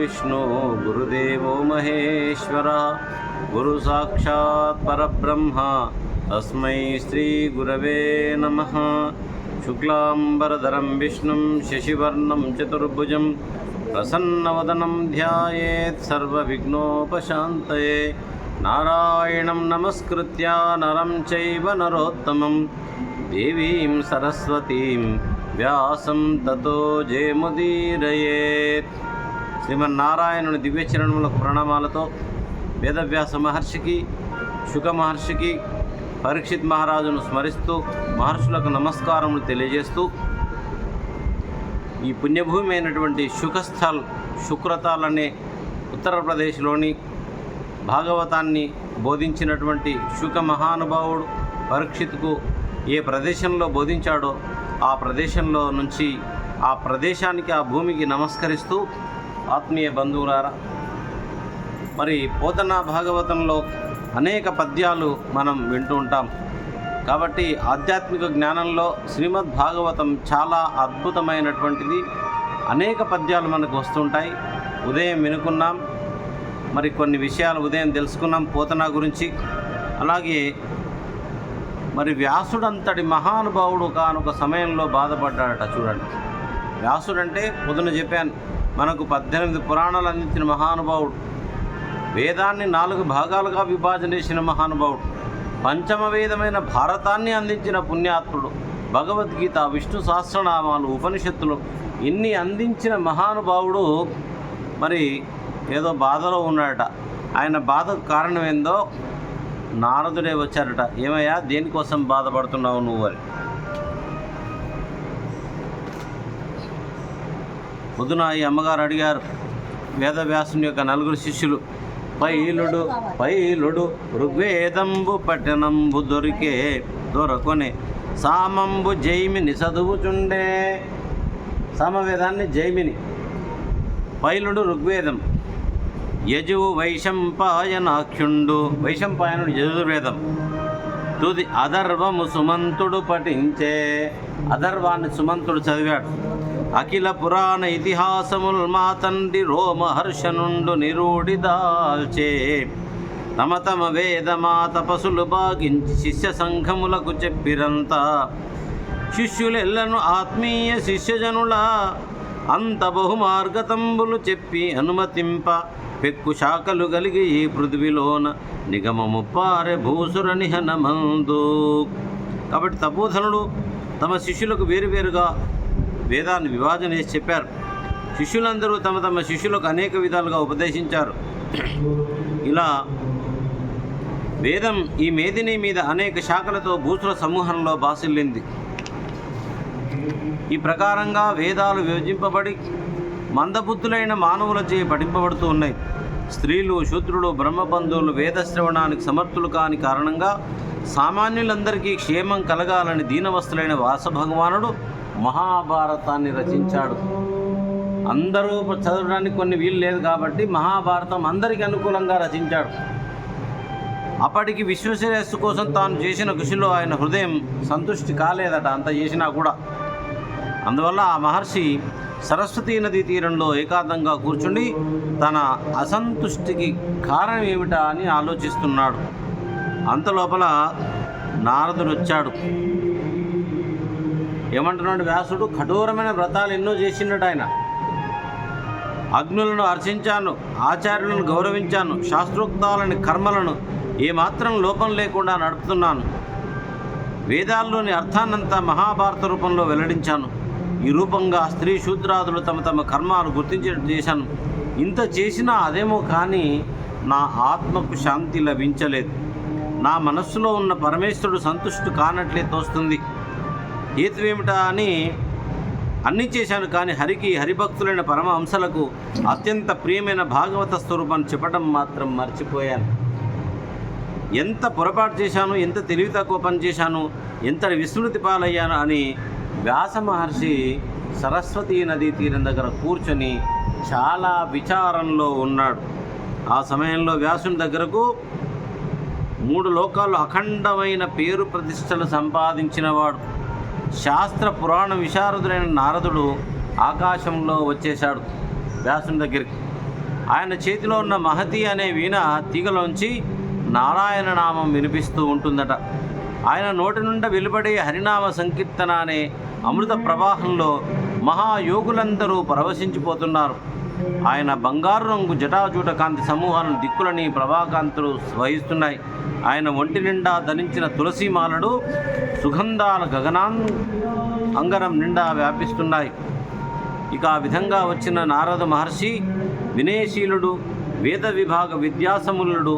विष्णु गुरुदेवो महेश्वर गुरु साक्षात् परब्रह्म तस्मै श्री गुरवे नमः। शुक्लांबरधरं विष्णुं शशिवर्णं चतुर्भुजं प्रसन्नवदनं ध्यायेत् सर्वविघ्नोपशान्तये। नारायणं नमस्कृत्य नरं चैव नरोत्तमं देवीं सरस्वतीं व्यासं ततो जयमुदीरयेत्। శ్రీమన్నారాయణుని దివ్యచరణములకు ప్రణామాలతో వేదవ్యాస మహర్షికి, శుక మహర్షికి, పరీక్షిత్ మహారాజును స్మరిస్తూ మహర్షులకు నమస్కారములు తెలియజేస్తూ ఈ పుణ్యభూమి అయినటువంటి శుకస్థల్ శుక్రతాల్ అనే ఉత్తరప్రదేశ్లోని భాగవతాన్ని బోధించినటువంటి శుక మహానుభావుడు పరీక్షిత్కు ఏ ప్రదేశంలో బోధించాడో ఆ ప్రదేశంలో నుంచి ఆ ప్రదేశానికి, ఆ భూమికి నమస్కరిస్తూ ఆత్మీయ బంధువులారా, మరి పోతన భాగవతంలో అనేక పద్యాలు మనం వింటూ ఉంటాం. కాబట్టి ఆధ్యాత్మిక జ్ఞానంలో శ్రీమద్ భాగవతం చాలా అద్భుతమైనటువంటిది. అనేక పద్యాలు మనకు వస్తుంటాయి. ఉదయం వినుకున్నాం, మరి కొన్ని విషయాలు ఉదయం తెలుసుకున్నాం పోతన గురించి. అలాగే మరి వ్యాసుడంతటి మహానుభావుడు కానొక సమయంలో బాధపడ్డాడట. చూడండి, వ్యాసుడంటే పొద్దున చెప్పాను, మనకు 18 పురాణాలు అందించిన మహానుభావుడు, వేదాన్ని 4 భాగాలుగా విభజన చేసిన మహానుభావుడు, పంచమ వేదమైన భారతాన్ని అందించిన పుణ్యాత్ముడు, భగవద్గీత, విష్ణు సహస్రనామాలు, ఉపనిషత్తులు ఇన్ని అందించిన మహానుభావుడు మరి ఏదో బాధలో ఉన్నాడట. ఆయన బాధకు కారణం ఏందో నారదుడే వచ్చారట. ఏమయ్యా, దేనికోసం బాధపడుతున్నావు నువ్వు అని. పొద్దున ఈ అమ్మగారు అడిగారు వేదవ్యాసుని యొక్క 4 శిష్యులు, పైలుడు ఋగ్వేదంబు పట్టణంబు దొరకొనే సామంబు జైమిని చదువుచుండే. సామవేదాన్ని జైమిని, పైలుడు ఋగ్వేదం, యజువు వైశంపాయనాఖ్యుండు, వైశంపాయనుడు యజుర్వేదం, తుది అధర్వము సుమంతుడు పఠించే, అధర్వాన్ని సుమంతుడు చదివాడు. అఖిల పురాణ ఇతిహాసముల్ మా తండ్రి రోమహర్షనుండు నిరూడి దాల్చే, తమ తమ వేదమా తపసులు భాగించి శిష్య సంఘములకు చెప్పిరంతా, శిష్యులెల్లను ఆత్మీయ శిష్యజనుల అంత బహుమార్గతంబులు చెప్పి అనుమతింప, పెక్కు శాఖలు కలిగి ఈ పృథ్వీలోన నిగమము పారె భూసుర నిహనమందు. కాబట్టి తపోధనుడు తమ శిష్యులకు వేరువేరుగా వేదాన్ని విభజన చేసి చెప్పారు. శిష్యులందరూ తమ తమ శిష్యులకు అనేక విధాలుగా ఉపదేశించారు. ఇలా వేదం ఈ మేదిని మీద అనేక శాఖలతో భూసుర సమూహంలో బాసిల్లింది. ఈ ప్రకారంగా వేదాలు విభజింపబడి మందబుద్ధులైన మానవులచే పఠింపబడుతూ ఉన్నాయి. స్త్రీలు, శూద్రులు, బ్రహ్మబంధువులు వేదశ్రవణానికి సమర్థులు కాని కారణంగా సామాన్యులందరికీ క్షేమం కలగాలని దీనవస్తులైన వ్యాసభగవానుడు మహాభారతాన్ని రచించాడు. అందరూ చదవడానికి కొన్ని వీలు లేదు కాబట్టి మహాభారతం అందరికీ అనుకూలంగా రచించాడు. అప్పటికి విశ్వశ్రేయస్సు కోసం తాను చేసిన కృషిలో ఆయన హృదయం సంతృష్టి కాలేదట, అంత చేసినా కూడా. అందువల్ల ఆ మహర్షి సరస్వతీ నదీ తీరంలో ఏకాంతంగా కూర్చుండి తన అసంతుష్టికి కారణం ఏమిటా అని ఆలోచిస్తున్నాడు. అంతలోపల నారదుడు వచ్చాడు. ఏమంటున్నాడు వ్యాసుడు? కఠోరమైన వ్రతాలు ఎన్నో చేసినట్టు ఆయన. అగ్నులను అర్చించాను, ఆచార్యులను గౌరవించాను, శాస్త్రోక్తాలని కర్మలను ఏమాత్రం లోపం లేకుండా నడుపుతున్నాను, వేదాల్లోని అర్థాన్నంతా మహాభారత రూపంలో వెల్లడించాను. ఈ రూపంగా స్త్రీ శూద్రాదులు తమ తమ కర్మాలు గుర్తించేట్టు చేశాను. ఇంత చేసినా అదేమో కానీ నా ఆత్మకు శాంతి లభించలేదు. నా మనస్సులో ఉన్న పరమేశ్వరుడు సంతుష్టు కానట్లే తోస్తుంది. హేతువేమిటా అని అన్నీ చేశాను, కానీ హరికి, హరిభక్తులైన పరమహంసలకు అత్యంత ప్రియమైన భాగవత స్వరూపాన్ని చెప్పడం మాత్రం మర్చిపోయాను. ఎంత పొరపాటు చేశాను, ఎంత తెలివి తక్కువ పని చేశాను, ఎంత విస్మృతి పాలయ్యాను అని వ్యాస మహర్షి సరస్వతీ నదీ తీరం దగ్గర కూర్చొని చాలా విచారంలో ఉన్నాడు. ఆ సమయంలో వ్యాసుని దగ్గరకు 3 లోకాల్లో అఖండమైన పేరు ప్రతిష్టలు సంపాదించినవాడు శాస్త్ర పురాణ విశారదుడైన నారదుడు ఆకాశంలో వచ్చేశాడు వ్యాసుని దగ్గరికి. ఆయన చేతిలో ఉన్న మహతి అనే వీణ తీగలోంచి నారాయణ నామం వినిపిస్తూ ఉంటుందట. ఆయన నోటి నుండి వెలువడే హరినామ సంకీర్తన అనే అమృత ప్రవాహంలో మహాయోగులందరూ పరవశించిపోతున్నారు. ఆయన బంగారు రంగు జటాజూట కాంతి సమూహాలను దిక్కులని ప్రభాకాంతులు వహిస్తున్నాయి. ఆయన ఒంటి నిండా ధరించిన తులసీమాలలు సుగంధాల అంగరం నిండా వ్యాపిస్తున్నాయి. ఇక ఆ విధంగా వచ్చిన నారద మహర్షి వినయశీలుడు, వేద విభాగ విద్యాసములుడు,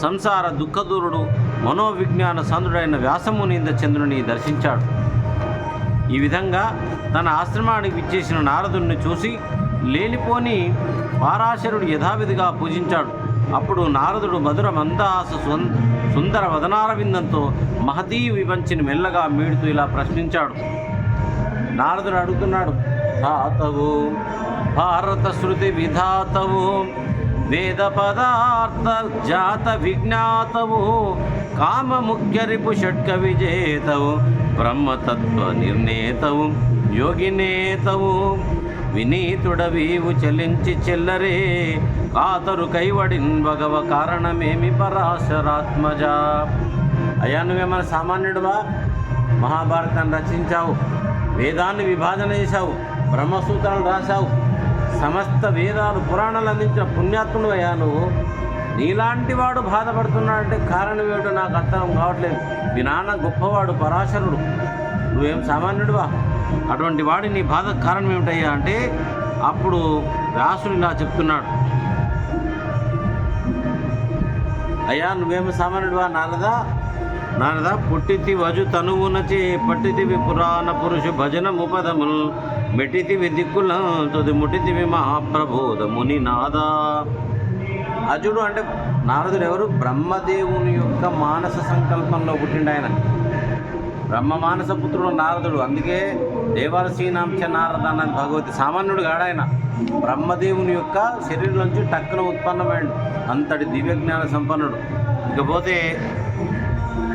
సంసార దుఃఖదూరుడు, మనోవిజ్ఞాన సందుడైన వ్యాసమునీంద్ర చంద్రుని దర్శించాడు. ఈ విధంగా తన ఆశ్రమానికి విచ్చేసిన నారదుడిని చూసి లేనిపోని పారాశరుడు యథావిధిగా పూజించాడు. అప్పుడు నారదుడు మధుర మందహాస సుందర వదనారవిందంతో మహతీ వివంచిని మెల్లగా మీడుతూ ఇలా ప్రశ్నించాడు. నారదుడు అడుగుతున్నాడు, ధాతవు భారత శృతి విధాతవు, వేద పదార్థ జాత విజ్ఞాతవు, కామ ముఖ్య రిపు షట్క విజేతవు, బ్రహ్మతత్వ నిర్ణేతవు, యోగినేతవు, వినీతుడవీవు చెల్లించి చెల్లరే, కాతరు కైవడిన్ భగవ కారణమేమి పరాశరాత్మజ. అయ్యా, నువ్వేమైనా సామాన్యుడువా? మహాభారతాన్ని రచించావు, వేదాన్ని విభాజన చేశావు, బ్రహ్మసూత్రాలు రాశావు, సమస్త వేదాలు పురాణాలు అందించిన పుణ్యాత్ముడు అయ్యా నువ్వు. నీలాంటి వాడు బాధపడుతున్నాడంటే కారణం ఏమిటో నాకు అర్థం కావట్లేదు. మీ నాన్న గొప్పవాడు పరాశరుడు, నువ్వేం సామాన్యుడువా? అటువంటి వాడి నీ బాధ కారణం ఏమిటయ్యా అంటే అప్పుడు వ్యాసుడు ఇలా చెప్తున్నాడు, అయ్యా నువ్వేమి సామాన్యుడువా నారద పుట్టితి వజు తనువునచే పట్టితివి పురాణ పురుషు భజన ముపదముల్ మెట్టితివి దిక్కుల తుది ముట్టితివి మహాప్రబోధముని నాదా. అజుడు అంటే నారదుడు ఎవరు? బ్రహ్మదేవుని యొక్క మానస సంకల్పంలో పుట్టిండు ఆయన. బ్రహ్మ మానస పుత్రుడు నారదుడు. అందుకే దేవర్షీనాంచ నారద అన్నది భగవతి. సామాన్యుడు కాడాయన, బ్రహ్మదేవుని యొక్క శరీరం నుంచి టక్కున ఉత్పన్నమైండు. అంతటి దివ్యజ్ఞాన సంపన్నుడు. ఇకపోతే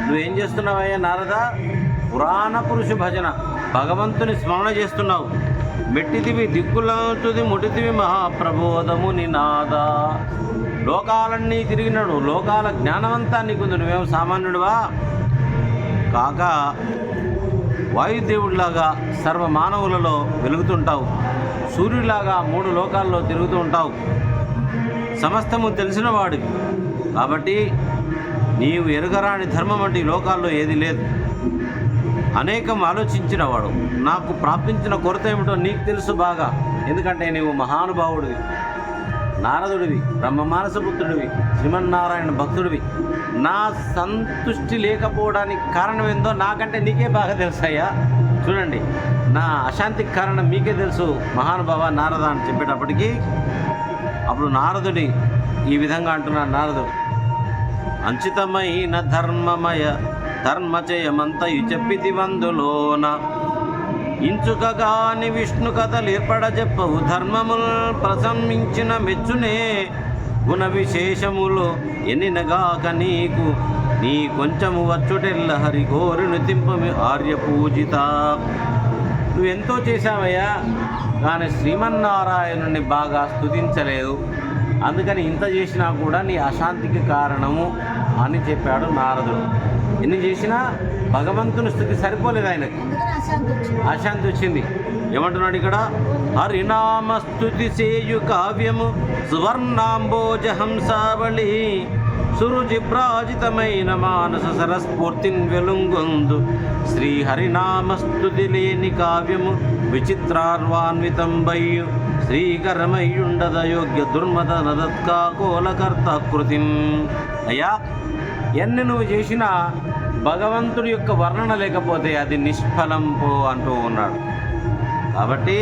నువ్వేం చేస్తున్నావయ్యా నారద? పురాణ పురుష భజన, భగవంతుని స్మరణ చేస్తున్నావు. మెట్టితివి దిక్కులతుది ముటితివి మహాప్రబోధము నినాద. లోకాలన్నీ తిరిగినాడు, లోకాల జ్ఞానమంతా నీకుంది. నువ్వేమో సామాన్యుడువా? కాక వాయుదేవుడిలాగా సర్వ మానవులలో వెలుగుతుంటావు, సూర్యుడిలాగా 3 లోకాల్లో తిరుగుతూ ఉంటావు, సమస్తము తెలిసిన వాడివి. కాబట్టి నీవు ఎరుగరాని ధర్మం అంటే ఈ లోకాల్లో ఏది లేదు. అనేకం ఆలోచించిన వాడు. నాకు ప్రాప్తించిన కొరత ఏమిటో నీకు తెలుసు బాగా. ఎందుకంటే నీవు మహానుభావుడివి, నారదుడివి, బ్రహ్మమానసపుత్రుడివి, శ్రీమన్నారాయణ భక్తుడివి. నా సంతుష్టి లేకపోవడానికి కారణం ఏందో నాకంటే నీకే బాగా తెలుసయ్యా. చూడండి, నా అశాంతికి కారణం మీకే తెలుసు మహానుభావ నారద అని చెప్పేటప్పటికీ అప్పుడు నారదుడి ఈ విధంగా అంటున్నాడు. నారదుడు, అంచితమైన ధర్మమయ ధర్మచయమంతయు చెప్పితి వందులోన, ఇంచుకగాని విష్ణు కథలు ఏర్పడజెప్పవు, ధర్మముల్ ప్రశంసించిన మెచ్చునే, గుణ విశేషములు ఎన్నినగాక నీకు, నీ కొంచెము వచ్చుటెల్ల హరి గోరును తింపమి ఆర్య పూజిత. నువ్వెంతో చేశావయ్యా, కానీ శ్రీమన్నారాయణుని బాగా స్తుతించలేదు. అందుకని ఇంత చేసినా కూడా నీ అశాంతికి కారణము అని చెప్పాడు నారదుడు. ఎన్ని చేసినా భగవంతుని స్థుతి సరిపోలేదు, ఆయనకి అశాంతి వచ్చింది. ఏమంటున్నాడు ఇక్కడ? హరినామస్తుతి సేయు కావ్యము సువర్ణాంబోజ హంసావళి, సురుజిభ్రాజితమైన మానస సరస్ఫూర్తిన్ వెలుంగొందు, శ్రీ హరినామస్తుతి లేని కావ్యము విచిత్రార్వాన్వితం బయ్యు, శ్రీకరమయ్యుండద యోగ్య దుర్మద నదత్కాకోలకర్త కృతిం. అయ్యా, ఎన్ని నువ్వు చేసినా భగవంతుడి యొక్క వర్ణన లేకపోతే అది నిష్ఫలం పో అంటూ ఉన్నాడు. కాబట్టి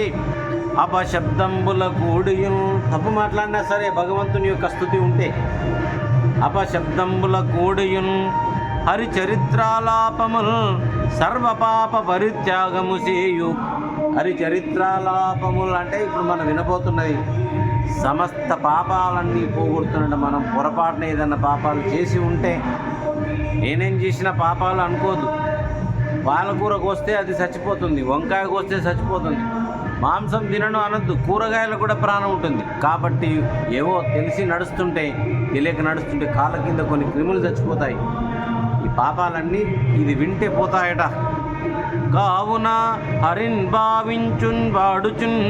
అపశబ్దంబుల కూడియున్, తప్పు మాట్లాడినా సరే భగవంతుని యొక్క స్తుతి ఉంటే, అపశబ్దంబుల కూడియున్ హరిచరిత్రాలాపముల్ సర్వపాప పరిత్యాగము చేయు. హరిచరిత్రాలాపములు అంటే ఇప్పుడు మనం వినబోతున్నది సమస్త పాపాలన్నీ పోగొడుతున్నట్టు. మనం పొరపాటున ఏదన్నా పాపాలు చేసి ఉంటే, నేనేం చేసిన పాపాలు అనుకోదు. పాలకూర కోస్తే అది చచ్చిపోతుంది, వంకాయ కోస్తే చచ్చిపోతుంది. మాంసం తినను అనద్దు, కూరగాయలు కూడా ప్రాణం ఉంటుంది. కాబట్టి ఏవో తెలిసి నడుస్తుంటే తెలియక నడుస్తుంటే కాళ్ళ కింద కొన్ని క్రిములు చచ్చిపోతాయి. ఈ పాపాలన్నీ ఇది వింటే పోతాయట. కావున హరిన్ భావించున్ వాడుచున్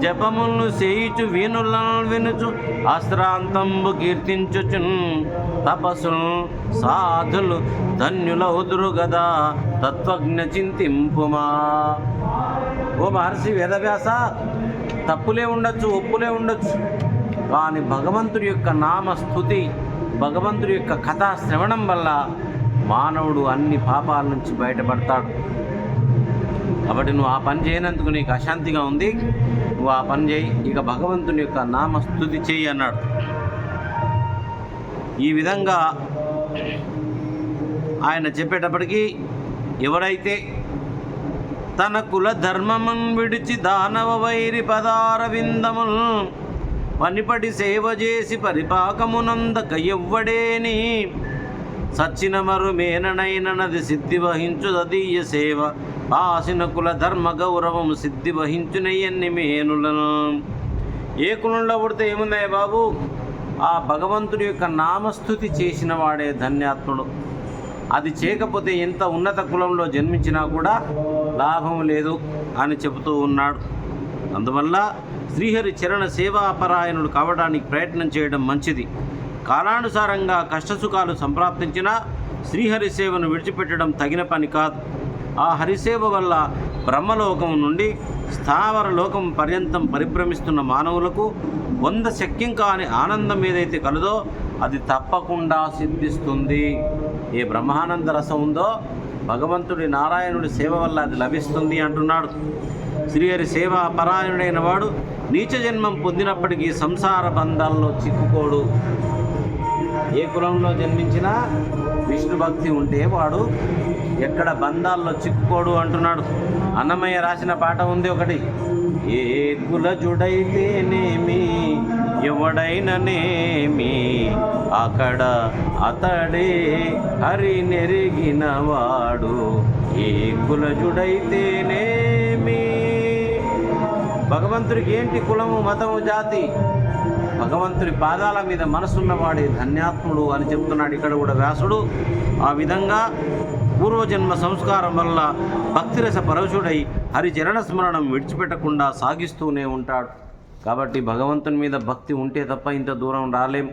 జపములు చేయుచు వీణులను వినుచు అశ్రాంతంబు కీర్తించుచున్ తపస్సులు సాధులు ధన్యులౌదురు గదా తత్వజ్ఞ చింతింపుమా. ఓ మహర్షి వేదవ్యాస, తప్పులే ఉండొచ్చు, ఒప్పులే ఉండొచ్చు, కానీ భగవంతుడి యొక్క నామస్తుతి, భగవంతుడి యొక్క కథా శ్రవణం వల్ల మానవుడు అన్ని పాపాల నుంచి బయటపడతాడు. కాబట్టి నువ్వు ఆ పని చేయనందుకు నీకు అశాంతిగా ఉంది, నువ్వు ఆ పని చేయి, ఇక భగవంతుని యొక్క నామస్తుతి చేయి అన్నాడు. ఈ విధంగా ఆయన చెప్పేటప్పటికీ ఎవరైతే తన కుల ధర్మమున్ విడిచి దానవ వైరి పదారవిందముల్ పనిపడి సేవ చేసి పరిపాకమునందక ఎవ్వడేని సచ్చిన మరు మేననైనది సిద్ధి వహించుదీయ సేవ పాసిన కుల ధర్మ గౌరవం సిద్ధి వహించునయ్యన్ని మేనులను. ఏ కులంలో పుడితే ఏమున్నాయి బాబు, ఆ భగవంతుడి యొక్క నామస్తుతి చేసిన వాడే ధన్యాత్ముడు. అది చేయకపోతే ఎంత ఉన్నత కులంలో జన్మించినా కూడా లాభం లేదు అని చెబుతూ ఉన్నాడు. అందువల్ల శ్రీహరి చరణ సేవాపరాయణుడు కావడానికి ప్రయత్నం చేయడం మంచిది. కాలానుసారంగా కష్టసుఖాలు సంప్రాప్తించినా శ్రీహరి సేవను విడిచిపెట్టడం తగిన పని కాదు. ఆ హరిసేవ వల్ల బ్రహ్మలోకం నుండి స్థావర లోకం పర్యంతం పరిభ్రమిస్తున్న మానవులకు 100 శక్యం కాని ఆనందం ఏదైతే కలదో అది తప్పకుండా సిద్ధిస్తుంది. ఏ బ్రహ్మానంద రసం ఉందో భగవంతుడి నారాయణుడి సేవ వల్ల అది లభిస్తుంది అంటున్నాడు. శ్రీహరి సేవ పరాయణుడైన వాడు నీచ జన్మం పొందినప్పటికీ సంసార బంధాల్లో చిక్కుకోడు. ఏ కులంలో జన్మించినా విష్ణు భక్తి ఉంటే వాడు ఎక్కడ బంధాల్లో చిక్కుకోడు అంటున్నాడు. అన్నమయ్య రాసిన పాట ఉంది ఒకటి, ఏ కులజుడైతేనేమి ఎవడైననేమి అక్కడ అతడే హరి నెరిగినవాడు. ఏ కులజుడైతేనేమి, భగవంతుడికి ఏంటి కులము, మతము, జాతి? భగవంతుడి పాదాల మీద మనసున్నవాడే ధన్యాత్ముడు అని చెప్తున్నాడు ఇక్కడ కూడా వ్యాసుడు. ఆ విధంగా పూర్వజన్మ సంస్కారం వల్ల భక్తిరస పరవశుడై హరిచరణ స్మరణం విడిచిపెట్టకుండా సాగిస్తూనే ఉంటాడు. కాబట్టి భగవంతుని మీద భక్తి ఉంటే తప్ప ఇంత దూరం రాలేం.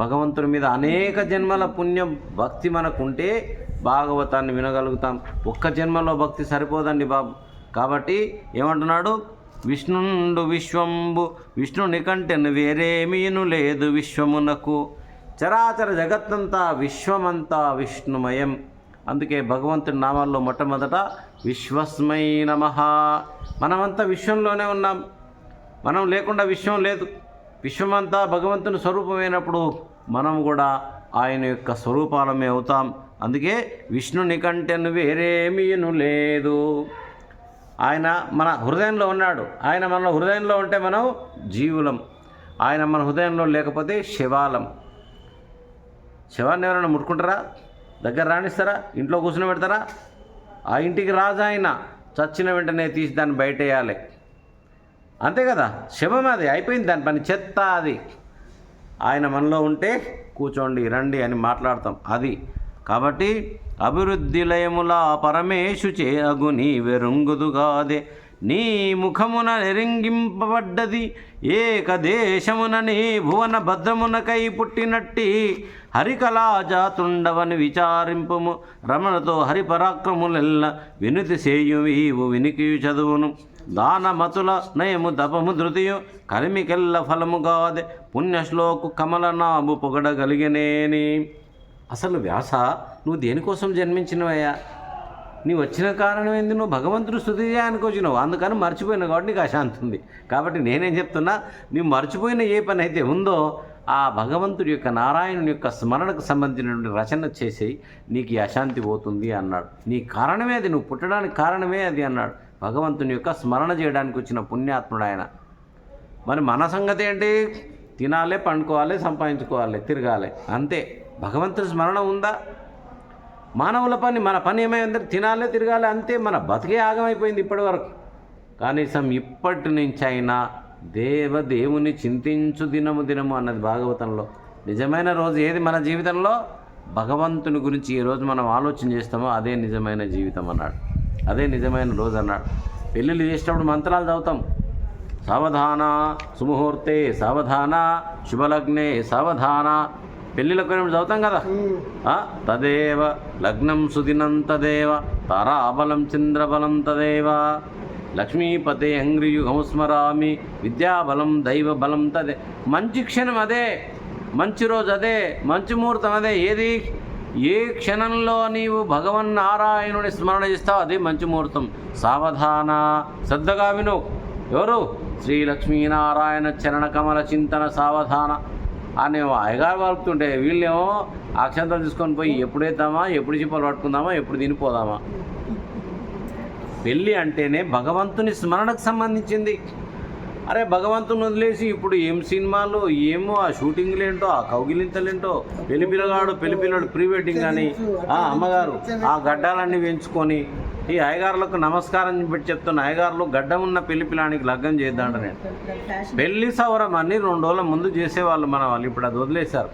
భగవంతుని మీద అనేక జన్మల పుణ్యం భక్తి మనకుంటే భాగవతాన్ని వినగలుగుతాం. ఒక్క జన్మలో భక్తి సరిపోదండి బాబు. కాబట్టి ఏమంటున్నాడు, విష్ణుండు విశ్వంబు విష్ణుని కంటెను వేరేమీను లేదు విశ్వమునకు. చరాచర జగత్తంతా విశ్వమంతా విష్ణుమయం. అందుకే భగవంతుని నామాల్లో మొట్టమొదట విశ్వస్మై నమః. మనమంతా విశ్వంలోనే ఉన్నాం, మనం లేకుండా విశ్వం లేదు. విశ్వమంతా భగవంతుని స్వరూపమైనప్పుడు మనం కూడా ఆయన యొక్క స్వరూపాలమే అవుతాం. అందుకే విష్ణుని కంటెను వేరేమీను లేదు. ఆయన మన హృదయంలో ఉన్నాడు. ఆయన మన హృదయంలో ఉంటే మనం జీవులం. ఆయన మన హృదయంలో లేకపోతే శవాలం. శవాన్ని ఎవరైనా ముట్టుకుంటారా? దగ్గర రాణిస్తారా? ఇంట్లో కూర్చుని పెడతారా? ఆ ఇంటికి రాజు ఆయన. చచ్చిన వెంటనే తీసి దాన్ని బయటేయాలి, అంతే కదా. శవం అది అయిపోయింది, దాని పని చెత్త అది. ఆయన మనలో ఉంటే కూర్చోండి రండి అని మాట్లాడతాం అది. కాబట్టి అభివృద్ధి లయముల పరమేశు చేయగు నీ వెరుంగుదుగాదే. నీ ముఖమున నెరింగింపబడ్డది ఏకదేశమున నీ భువన భద్రమునకై పుట్టినట్టి హరికళాజాతుండవని విచారింపుము. రమణతో హరిపరాక్రములెల్ల వినుతి సేయువీవు వినికియు చదువును. దానమతుల నయము దపము ధృతియు కలిమికెల్ల ఫలముగాదే. పుణ్యశ్లోకు కమలనాభు పొగడగలిగినేని. అసలు వ్యాస, నువ్వు దేనికోసం జన్మించినవయ్యా? నీ వచ్చిన కారణం ఏంది? నువ్వు భగవంతుడు స్తుతి చేయడానికి వచ్చినావు, అందుకని మర్చిపోయినావు కాబట్టి నీకు అశాంతి ఉంది. కాబట్టి నేనేం చెప్తున్నా, నువ్వు మర్చిపోయిన ఏ పని అయితే ఉందో ఆ భగవంతుడి యొక్క నారాయణుని యొక్క స్మరణకు సంబంధించినటువంటి రచన చేసి నీకు ఈ అశాంతి పోతుంది అన్నాడు. నీ కారణమే అది, నువ్వు పుట్టడానికి కారణమే అది అన్నాడు. భగవంతుని యొక్క స్మరణ చేయడానికి వచ్చిన పుణ్యాత్ముడు ఆయన. మరి మన సంగతి ఏంటి? తినాలి, పండుకోవాలి, సంపాదించుకోవాలి, తిరగాలి, అంతే. భగవంతుడి స్మరణ ఉందా? మానవుల పని, మన పని ఏమైందంటే తినాలి, తిరగాలి, అంతే. మన బతికే ఆగమైపోయింది ఇప్పటి వరకు. కనీసం ఇప్పటి నుంచి అయినా దేవుని చింతించు దినము దినము అన్నది భాగవతంలో. నిజమైన రోజు ఏది మన జీవితంలో? భగవంతుని గురించి ఏ రోజు మనం ఆలోచన చేస్తామో అదే నిజమైన జీవితం అన్నాడు, అదే నిజమైన రోజు అన్నాడు. పెళ్ళిళ్ళు చేసేటప్పుడు మంత్రాలు చదువుతాం. సావధాన సుముహూర్తే సావధాన శుభలగ్నే సావధాన, పెళ్ళిళ్ళకు చదువుతాం కదా. తదేవ లగ్నం సుదినం తదేవ తారాబలం చంద్రబలం తదేవ లక్ష్మీపతే అంగ్రియుగం స్మరామి విద్యాబలం దైవబలం తదే. మంచి క్షణం అదే, మంచి రోజు అదే, మంచి ముహూర్తం అదే. ఏది? ఏ క్షణంలో నీవు భగవన్నారాయణుని స్మరణ చేస్తావు అదే మంచి ముహూర్తం. సావధాన, శ్రద్ధగా విను. ఎవరు? శ్రీ లక్ష్మీనారాయణ చరణ కమల చింతన సావధాన అని అయ్యగారు పలుకుతుంటే వీళ్ళేమో అక్షంతలు తీసుకొని పోయి ఎప్పుడు వేద్దామా, ఎప్పుడు చిప్పలు పట్టుకుందామా, ఎప్పుడు తినిపోదామా. పెళ్ళి అంటేనే భగవంతుని స్మరణకు సంబంధించింది. అరే భగవంతుని వదిలేసి ఇప్పుడు ఏం సినిమాలు, ఏమో ఆ షూటింగ్లు ఏంటో, ఆ కౌగిలింతలేంటో, పెళ్లి పిల్లగాడు ప్రీ వెడ్డింగ్ అని ఆ అమ్మగారు ఆ గడ్డాలన్నీ పెంచుకొని ఈ అయ్యగారులకు నమస్కారం పెట్టి చెప్తున్న అయ్యగారులు గడ్డం ఉన్న పెళ్లి పిల్లానికి లగ్గం చేద్దాంట. నేను పెళ్లి సవరం అన్ని 2 రోజుల ముందు చేసేవాళ్ళు మన వాళ్ళు, ఇప్పుడు అది వదిలేశారు.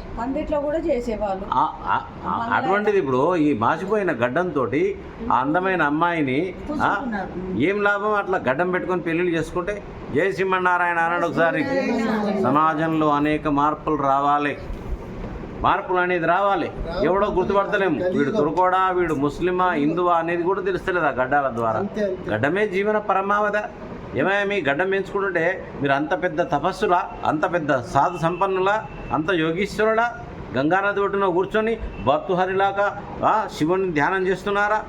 అటువంటిది ఇప్పుడు ఈ మాసిపోయిన గడ్డంతో ఆ అందమైన అమ్మాయిని ఏం లాభం? అట్లా గడ్డం పెట్టుకొని పెళ్లిళ్ళు చేసుకుంటే. జై శ్రీమన్నారాయణ అన్నాడు ఒకసారి. సమాజంలో అనేక మార్పులు రావాలి, మార్పులు అనేది రావాలి. ఎవడో గుర్తుపడతలేము, వీడు తురుకోడా, వీడు ముస్లిమా, హిందువా అనేది కూడా తెలుస్తలేదు ఆ గడ్డాల ద్వారా. గడ్డమే జీవన పరమావధ. ఏమయ్యా మీ గడ్డం పెంచుకుంటుంటే మీరు అంత పెద్ద తపస్సులా, అంత పెద్ద సాధు సంపన్నులా, అంత యోగీశ్వరులా, గంగానది ఒడ్డున కూర్చొని భర్తుహరిలాగా శివుని ధ్యానం చేస్తున్నారా?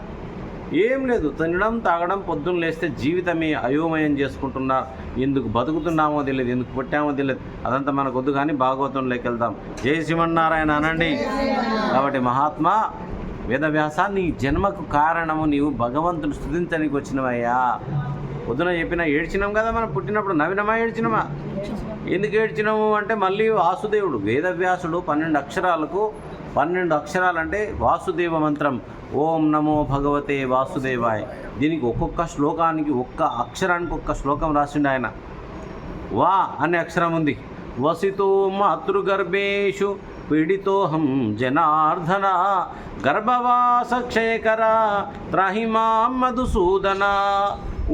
ఏం లేదు, తినడం తాగడం, పొద్దున్న లేస్తే జీవితమే అయోమయం చేసుకుంటున్నారు. ఎందుకు బతుకుతున్నామో తెలియదు, ఎందుకు పుట్టామో తెలియదు. అదంతా మనకు వద్దు కానీ భాగవతంలోకి వెళ్దాం. జై శ్రీమన్నారాయణ అనండి. కాబట్టి మహాత్మా వేదవ్యాస, నీ జన్మకు కారణము నీవు భగవంతుని స్తుతించడానికి వచ్చినవయ్యా. పొద్దున చెప్పినా ఏడ్చినాం కదా, మనం పుట్టినప్పుడు నవ్వినమా ఏడ్చినమా? ఎందుకు ఏడ్చినాము అంటే మళ్ళీ వాసుదేవుడు వేదవ్యాసుడు 12 అక్షరాలకు 12 అక్షరాలంటే వాసుదేవ మంత్రం. ఓం నమో భగవతే వాసుదేవాయ. దీనికి ఒక్కొక్క శ్లోకానికి ఒక్క అక్షరానికి ఒక్క శ్లోకం రాసిండు ఆయన. వా అనే అక్షరం ఉంది. వసితో మాతృగర్భేషు పీడితోహం జనార్దన గర్భవాస క్షయకర త్రాహి మాం మధుసూదన.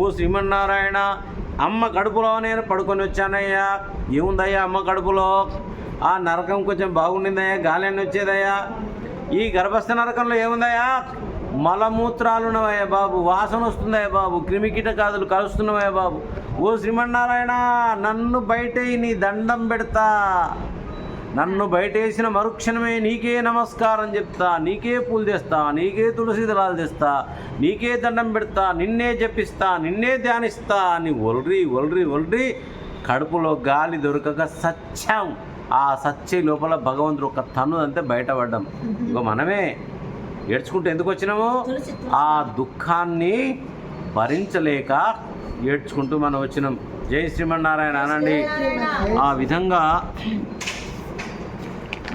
ఓ శ్రీమన్నారాయణ, అమ్మ కడుపులో నేను పడుకొని వచ్చానయ్యా. ఏముందయ్యా అమ్మ కడుపులో? ఆ నరకం కొంచెం బాగుండిందయ్యా, గాలి అని వచ్చేదయ్యా. ఈ గర్భస్థ నరకంలో ఏముందయ్యా? మలమూత్రాలు ఉన్నవయ్యా బాబు, వాసన వస్తుందయ్యా బాబు, క్రిమికీటకాదులు కలుస్తున్నావయ్యా బాబు. ఓ శ్రీమన్నారాయణ, నన్ను బయటేయి, నీ దండం పెడతా. నన్ను బయటేసిన మరుక్షణమే నీకే నమస్కారం చెప్తా, నీకే పూలు తెస్తా, నీకే తులసి దళాలు తెస్తా, నీకే దండం పెడతా, నిన్నే జపిస్తా, నిన్నే ధ్యానిస్తా అని ఒల్రి కడుపులో గాలి దొరకక సత్యం. ఆ సత్య లోపల భగవంతుడు ఒక తన్ను అంతే బయటపడ్డాం. ఇక మనమే ఏడ్చుకుంటూ ఎందుకు వచ్చినాము? ఆ దుఃఖాన్ని భరించలేక ఏడ్చుకుంటూ మనం వచ్చినాం. జై శ్రీమన్నారాయణ అనండి. ఆ విధంగా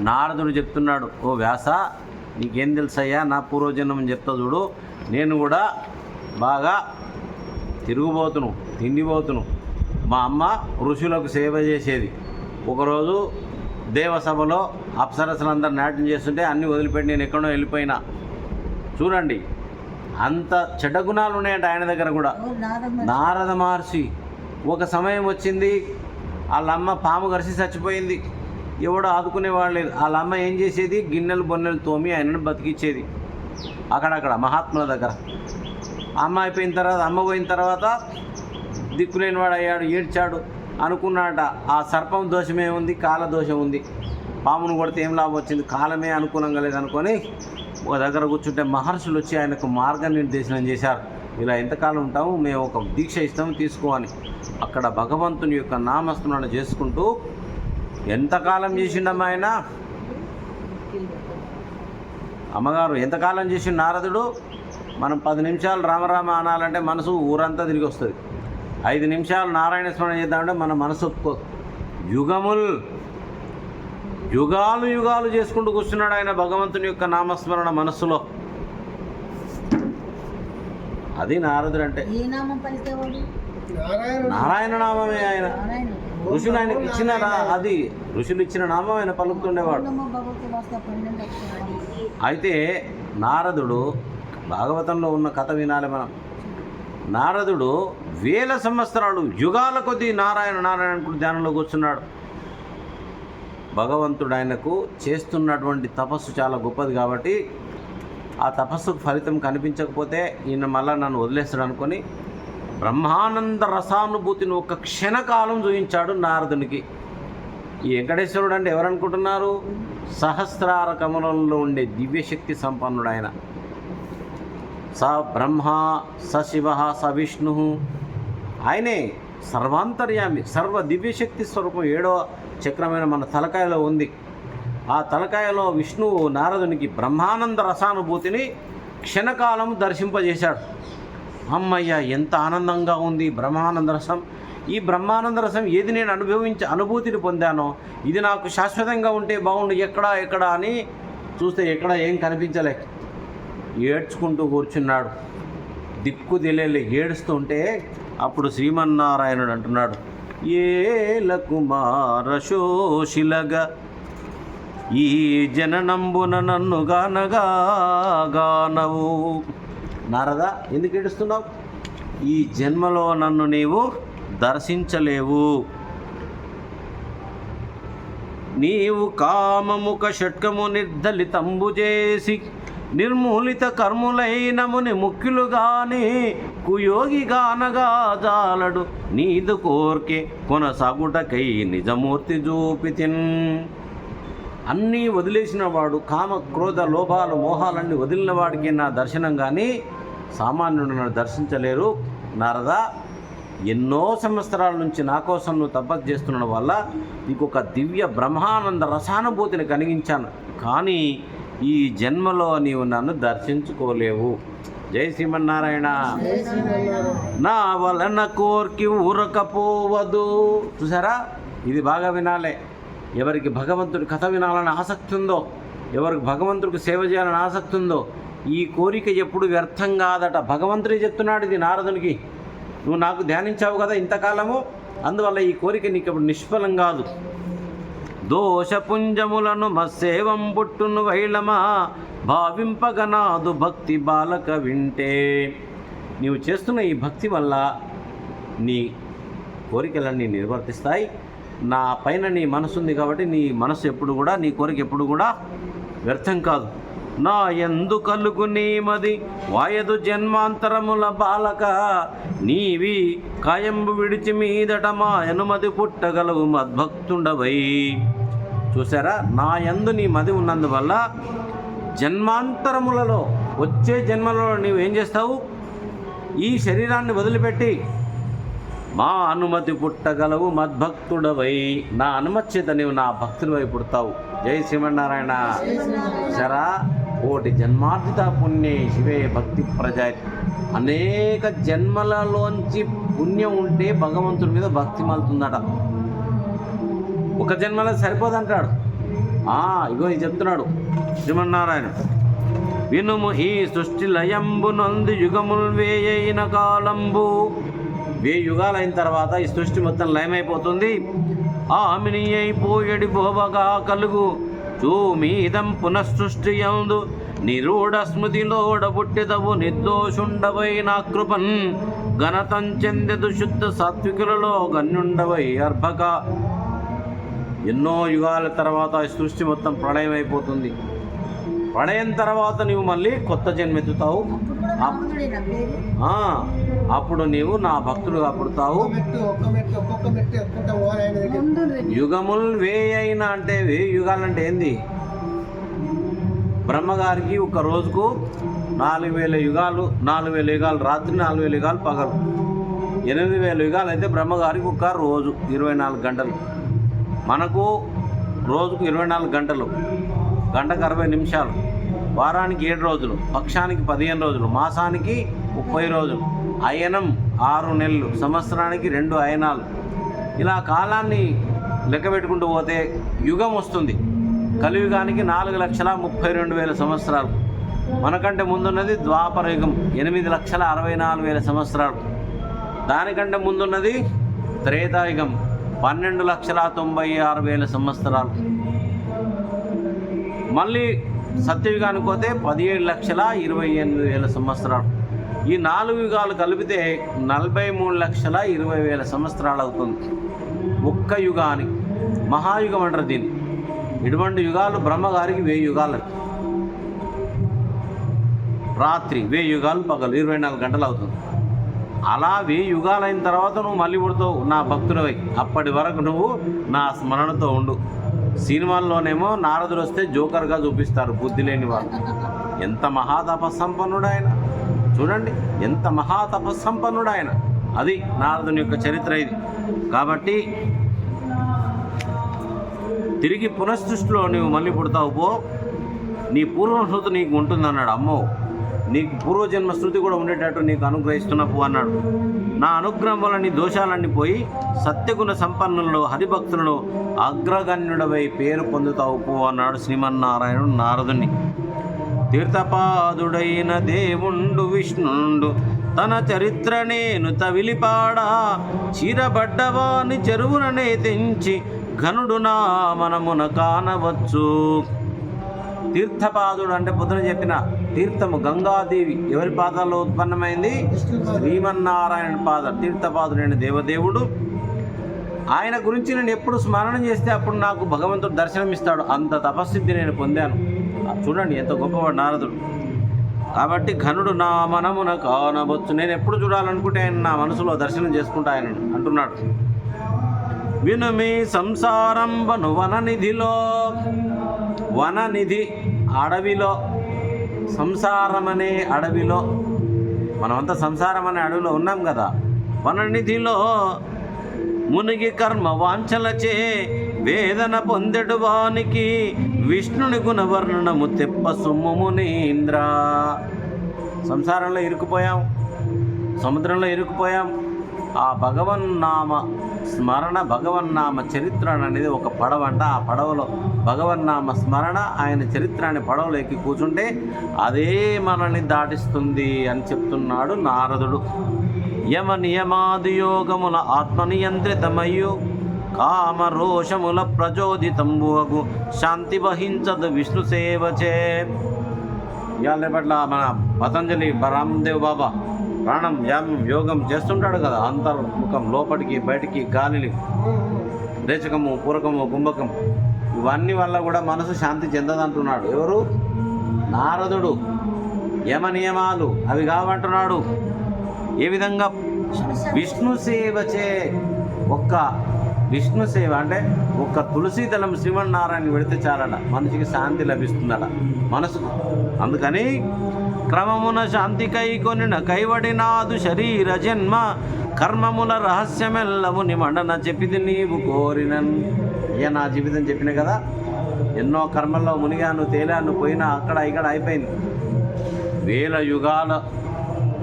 నారదుడు చెప్తున్నాడు, ఓ వ్యాస నీకేం తెలుసయ్యా నా పూర్వజన్మం చెప్తా చూడు. నేను కూడా బాగా తిరుగుబోతును, తిండిపోతును. మా అమ్మ ఋషులకు సేవ చేసేది. ఒకరోజు దేవసభలో అప్సరసలందరూ నాట్యం చేస్తుంటే అన్నీ వదిలిపెట్టి నేను ఎక్కడో వెళ్ళిపోయినా. చూడండి, అంత చెడ్డ గుణాలు ఉన్నాయంట ఆయన దగ్గర కూడా. నారద మహర్షి ఒక సమయం వచ్చింది, వాళ్ళమ్మ పాము కరిసి చచ్చిపోయింది. ఎవడో ఆదుకునేవాళ్ళు లేదు. వాళ్ళమ్మ ఏం చేసేది? గిన్నెలు బొన్నెలు తోమి ఆయనను బతికిచ్చేది అక్కడక్కడ మహాత్ముల దగ్గర. అమ్మ అయిపోయిన తర్వాత, అమ్మ పోయిన తర్వాత దిక్కులేనివాడు అయ్యాడు, ఏడ్చాడు. అనుకున్నాడట ఆ సర్పం దోషమే ఉంది, కాల దోషం ఉంది, పామును కొడితే ఏం లాభం వచ్చింది, కాలమే అనుకూలంగా లేదనుకొని ఒక దగ్గర కూర్చుంటే మహర్షులు వచ్చి ఆయనకు మార్గనిర్దేశనం చేశారు. ఇలా ఎంతకాలం ఉంటాము, మేము ఒక దీక్ష ఇస్తాము తీసుకో అని. అక్కడ భగవంతుని యొక్క నామస్మరణ చేసుకుంటూ ఎంతకాలం చేసిండమ్మ ఆయన. అమ్మగారు ఎంతకాలం చేసిండు నారదుడు. మనం 10 నిమిషాలు రామరామ అనాలంటే మనసు ఊరంతా తిరిగి వస్తుంది. 5 నిమిషాలు నారాయణ స్మరణ చేద్దామంటే మన మనసు ఒప్పుకోదు. యుగాలు చేసుకుంటూ కూర్చున్నాడు ఆయన భగవంతుని యొక్క నామస్మరణ మనస్సులో. అది నారదుడు అంటే. నారాయణ నామమే ఆయన. ఋషులు ఆయనకి ఇచ్చినారా? అది ఋషులు ఇచ్చిన నామం ఆయన పలుకుతుండేవాడు. అయితే నారదుడు, భాగవతంలో ఉన్న కథ వినాలి మనం. నారదుడు వేల సంవత్సరాలు యుగాల కొద్దీ నారాయణ నారాయణ ధ్యానంలో కూర్చున్నాడు. భగవంతుడు ఆయనకు చేస్తున్నటువంటి తపస్సు చాలా గొప్పది కాబట్టి ఆ తపస్సుకు ఫలితం కనిపించకపోతే ఈయన మళ్ళా నన్ను వదిలేస్తాడు అనుకొని బ్రహ్మానంద రసానుభూతిని ఒక క్షణకాలం చూపించాడు నారదునికి. ఈ వెంకటేశ్వరుడు అంటే ఎవరనుకుంటున్నారు? సహస్రార కమలంలో ఉండే దివ్యశక్తి సంపన్నుడు ఆయన. స బ్రహ్మ, స శివ, స విష్ణు. ఆయనే సర్వాంతర్యామి, సర్వ దివ్యశక్తి స్వరూపం. 7వ చక్రమైన మన తలకాయలో ఉంది. ఆ తలకాయలో విష్ణువు నారదునికి బ్రహ్మానంద రసానుభూతిని క్షణకాలం దర్శింపజేశాడు. అమ్మయ్య, ఎంత ఆనందంగా ఉంది బ్రహ్మానంద రసం. ఈ బ్రహ్మానంద రసం ఏది నేను అనుభూతిని పొందానో ఇది నాకు శాశ్వతంగా ఉంటే బాగుండు, ఎక్కడ అని చూస్తే ఎక్కడ ఏం కనిపించలే. ఏడ్చుకుంటూ కూర్చున్నాడు. దిక్కు తెలియలే, ఏడుస్తుంటే అప్పుడు శ్రీమన్నారాయణుడు అంటున్నాడు, ఏల కుమార శోషిలగా ఈ జననంబున నన్ను గానవు. నారదా, ఎందుకు ఏడుస్తున్నావు? ఈ జన్మలో నన్ను నీవు దర్శించలేవు. నీవు కామముఖ షట్కము నిర్దలితంబు చేసి నిర్మూలిత కర్ములైన ముని ముఖ్యులుగాని కుయోగిగానగా జాలడు నీదు కోర్కె కొనసాగుటకై నిజమూర్తి చూపితిన్. అన్నీ వదిలేసిన వాడు, కామ క్రోధ లోభాలు మోహాలన్నీ వదిలిన వాడికి నా దర్శనం కానీ సామాన్యుడు నన్ను దర్శించలేరు. నారదా, ఎన్నో సంవత్సరాల నుంచి నా కోసం నువ్వు తపస్సు చేస్తున్న వల్ల నీకు ఒక దివ్య బ్రహ్మానంద రసానుభూతిని కలిగించాను, కానీ ఈ జన్మలో నీవు నన్ను దర్శించుకోలేవు. జై శ్రీమన్నారాయణ. నా వలన కోర్కి ఊరకపోవదు. చూసారా, ఇది బాగా వినాలే. ఎవరికి భగవంతుడి కథ వినాలని ఆసక్తి ఉందో, ఎవరికి భగవంతుడికి సేవ చేయాలని ఆసక్తి ఉందో, ఈ కోరిక ఎప్పుడు వ్యర్థం కాదట. భగవంతుడే చెప్తున్నాడు ఇది నారదునికి. నువ్వు నాకు ధ్యానించావు కదా ఇంతకాలము, అందువల్ల ఈ కోరిక నీకు ఇప్పుడు నిష్ఫలం కాదు. దోషపుంజములను మస్సేవం పుట్టును వైళమా భావింపగనాదు భక్తి బాలక వింటే. నీవు చేస్తున్న ఈ భక్తి వల్ల నీ కోరికలన్నీ నిర్వర్తిస్తాయి. నా పైన నీ మనసు ఉంది కాబట్టి నీ మనసు ఎప్పుడు కూడా, నీ కోరిక ఎప్పుడు కూడా వ్యర్థం కాదు. నా ఎందు కలుగు నీమది వాయదు జన్మాంతరముల బాలక నీవి కాయంబు విడిచి మీదట మా అనుమతి పుట్టగలవు మద్భక్తుండవై. చూసారా, నా యందు నీ మది ఉన్నందువల్ల జన్మాంతరములలో వచ్చే జన్మలలో నీవు ఏం చేస్తావు? ఈ శరీరాన్ని వదిలిపెట్టి మా అనుమతి పుట్టగలవు మద్భక్తుడవై. నా అనుమతి చేత నీవు నా భక్తుడివై పుడతావు. జై శ్రీమన్నారాయణ. సరా కోటి జన్మార్జిత పుణ్యే శివే భక్తి ప్రజా. అనేక జన్మలలోంచి పుణ్యం ఉంటే భగవంతుడి మీద భక్తి మలుతుందట. ఒక జన్మలో సరిపోదంటాడు. ఇగో ఇది చెప్తున్నాడు శ్రీమన్నారాయణ. వినుము ఈ సృష్టి లయంబు నందు యుగముల్ వేయైన కాలంబు. 1000 యుగాలైన తర్వాత ఈ సృష్టి మొత్తం లయమైపోతుంది. ఆమిని అయిపోయడి బోవగా కలుగు చూమీదం పునఃసృష్టి యందు నిరూఢ స్మృతిలోడ పుట్టిదవు నిర్దోషుండవై నా కృపన్ ఘనతం చెందెదు శుద్ధ సాత్వికులలో గన్యుండవై అర్భక. ఎన్నో యుగాల తర్వాత ఈ సృష్టి మొత్తం ప్రళయం అయిపోతుంది. ప్రళయం తర్వాత నీవు మళ్ళీ కొత్త జన్మెత్తుతావు. అప్పుడు నీవు నా భక్తుడుగా పుడతావు. యుగముల్ వేయైనా అంటే 1000 యుగాలంటే ఏంది? బ్రహ్మగారికి ఒక రోజుకు 4000 యుగాలు, 4000 యుగాలు రాత్రి, 4000 యుగాలు పగలు, 8000 యుగాలు అయితే బ్రహ్మగారికి ఒక రోజు 24 గంటలు. మనకు రోజుకు 24 గంటలు, గంటకు 60 నిమిషాలు, వారానికి 7 రోజులు, పక్షానికి 15 రోజులు, మాసానికి 30 రోజులు, అయనం 6 నెలలు, సంవత్సరానికి 2 అయనాలు. ఇలా కాలాన్ని లెక్క పెట్టుకుంటూ పోతే యుగం వస్తుంది. కలియుగానికి 4,32,000 సంవత్సరాలు. మనకంటే ముందున్నది ద్వాపర యుగం, 8,64,000 సంవత్సరాలు. దానికంటే ముందున్నది త్రేతాయుగం 12,96,000 సంవత్సరాలు. మళ్ళీ సత్యయుగానికి పోతే 17,28,000 సంవత్సరాలు. ఈ 4 యుగాలు కలిపితే 43,20,000 సంవత్సరాలు అవుతుంది ఒక్క యుగానికి. మహాయుగం అంటారు దీన్ని. ఇటువంటి యుగాలు బ్రహ్మగారికి 1000 యుగాలు, రాత్రి 1000 యుగాలు, పగలు 24 గంటలు అవుతుంది. అలా 1000 యుగాలు అయిన తర్వాత నువ్వు మళ్ళీ పుడతావు నా భక్తుడివై. అప్పటి వరకు నువ్వు నా స్మరణతో ఉండు. సినిమాల్లోనేమో నారదుడు వస్తే జోకర్గా చూపిస్తారు, బుద్ధి లేని వాళ్ళు. ఎంత మహాతపస్సంపన్నుడు ఆయన చూడండి, ఎంత మహాతపస్సంపన్నుడు ఆయన. అది నారదుని యొక్క చరిత్ర ఇది. కాబట్టి తిరిగి పునఃసృష్టిలో నువ్వు మళ్ళీ పుడతావు పో, నీ పూర్వశృతి నీకు ఉంటుందన్నాడు. అమ్మో, నీకు పూర్వజన్మ శృతి కూడా ఉండేటట్టు నీకు అనుగ్రహిస్తున్నా పో అన్నాడు. నా అనుగ్రహం వల్ల నీ దోషాలన్నీ పోయి సత్యగుణ సంపన్నులలో హరిభక్తులలో అగ్రగణ్యుడవై పేరు పొందుతావు పో అన్నాడు శ్రీమన్నారాయణుడు నారదుని. తీర్థపాదుడైన దేవుండు విష్ణుండు తన చరిత్ర నేను తవిలిపాడా, చీరబడ్డవాని చెరువుననే తెంచి ఘనుడు నా మనమున కానవచ్చు. తీర్థపాదుడు అంటే పొద్దున చెప్పిన తీర్థము గంగాదేవి ఎవరి పాదాల్లో ఉత్పన్నమైంది? శ్రీమన్నారాయణ పాద. తీర్థపాదుడైన దేవదేవుడు ఆయన గురించి నేను ఎప్పుడు స్మరణం చేస్తే అప్పుడు నాకు భగవంతుడు దర్శనం ఇస్తాడు. అంత తపస్సిద్ధి నేను పొందాను. చూడండి ఎంత గొప్పవాడు నారదుడు. కాబట్టి ఘనుడు నా మనమున కానవచ్చు. నేను ఎప్పుడు చూడాలనుకుంటే ఆయన నా మనసులో దర్శనం చేసుకుంటా ఆయన అంటున్నాడు. వినుమి సంసారంబను వననిధిలో, వననిధి అడవిలో, సంసారం అనే అడవిలో, మనమంతా సంసారం అనే అడవిలో ఉన్నాం కదా. వననిధిలో మునిగి కర్మ వాంఛలచే వేదన పొందెడు వానికి విష్ణుని గుణవర్ణనము తెప్ప సొమ్ము మునీంద్ర. సంసారంలో ఇరుక్కుపోయాం, సముద్రంలో ఇరుక్కుపోయాం. ఆ భగవన్నామ స్మరణ, భగవన్నామ చరిత్ర అనేది ఒక పడవ అంట. ఆ పడవలో భగవన్నామ స్మరణ, ఆయన చరిత్ర అనే పడవలో ఎక్కి కూర్చుంటే అదే మనల్ని దాటిస్తుంది అని చెప్తున్నాడు నారదుడు. యమ నియమాది యోగముల ఆత్మనియంత్రితమయ్యు కామరోషముల ప్రచోదితంబువగు శాంతి వహించదు విష్ణు సేవచే. ఇవాళ పట్ల మన పతంజలి రామ్దేవ్ బాబా ప్రాణం యోగం చేస్తుంటాడు కదా. అంతర్ముఖం, లోపలికి బయటికి, గాలిని, రేచకము, పూరకము, కుంభకం, ఇవన్నీ వల్ల కూడా మనసు శాంతి చెందదంటున్నాడు. ఎవరు? నారదుడు. యమ నియమాలు అవి కావంటున్నాడు. ఏ విధంగా? విష్ణు సేవచే. ఒక్క విష్ణు సేవ అంటే ఒక్క తులసి దళం శ్రీమన్నారాయణ పెడితే చాలట, మనిషికి శాంతి లభిస్తుందట మనసుకు. అందుకని క్రమమున శాంతికై కొనిన కైవడినాదు శరీర జన్మ కర్మముల రహస్యమెల్లము నిమండన చెప్పిది నీవు కోరినన్. ఇక నా జీవితం చెప్పిన కదా, ఎన్నో కర్మల్లో మునిగాను, తేలాను, పోయినా అక్కడ ఇక్కడ అయిపోయింది. 1000 యుగాల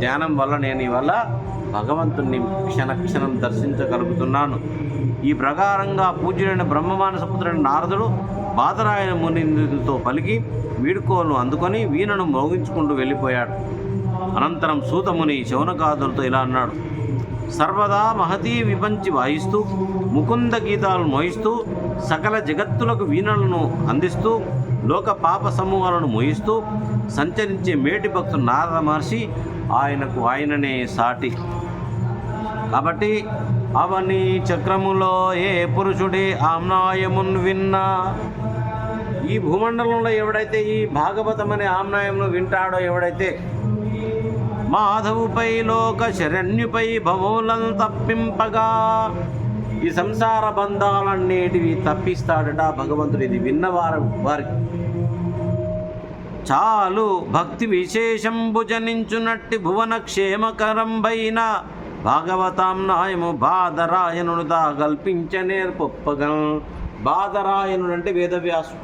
ధ్యానం వల్ల నేను ఇవల్ల భగవంతుణ్ణి క్షణక్షణం దర్శించగలుగుతున్నాను. ఈ ప్రకారంగా పూజ్యుడైన బ్రహ్మమానసపుత్రుడైన నారదుడు బాదరాయణ మునితో పలికి వీడుకోలు అందుకొని వీణను మోగించుకుంటూ వెళ్ళిపోయాడు. అనంతరం సూతముని శౌనకాదులతో ఇలా అన్నాడు. సర్వదా మహతీ విపంచి వాయిస్తూ ముకుంద గీతాలు మోయిస్తూ సకల జగత్తులకు వీణలను అందిస్తూ లోక పాప సమూహాలను మోయిస్తూ సంచరించే మేటి భక్తుడు నారద మహర్షి ఆయనకు ఆయననే సాటి. కాబట్టి అవని చక్రములో ఏ పురుషుడే ఆమ్నాయమున్ విన్నా, ఈ భూమండలంలో ఎవడైతే ఈ భాగవతం అనే ఆమ్నాయంను వింటాడో, ఎవడైతే మాధవుపై లోక శరణ్యుపై భవములను తప్పింపగా ఈ సంసార బంధాలన్నిటివి తప్పిస్తాడట భగవంతుడు. ఇది విన్నవారు వారికి చాలు భక్తి విశేషంబు జనించునట్టి భువన క్షేమకరంబైన భాగవతాంనాయము బాదరాయణుడు దా కల్పించనేర్పొప్పగం. బాదరాయణుడు అంటే వేదవ్యాసుడు,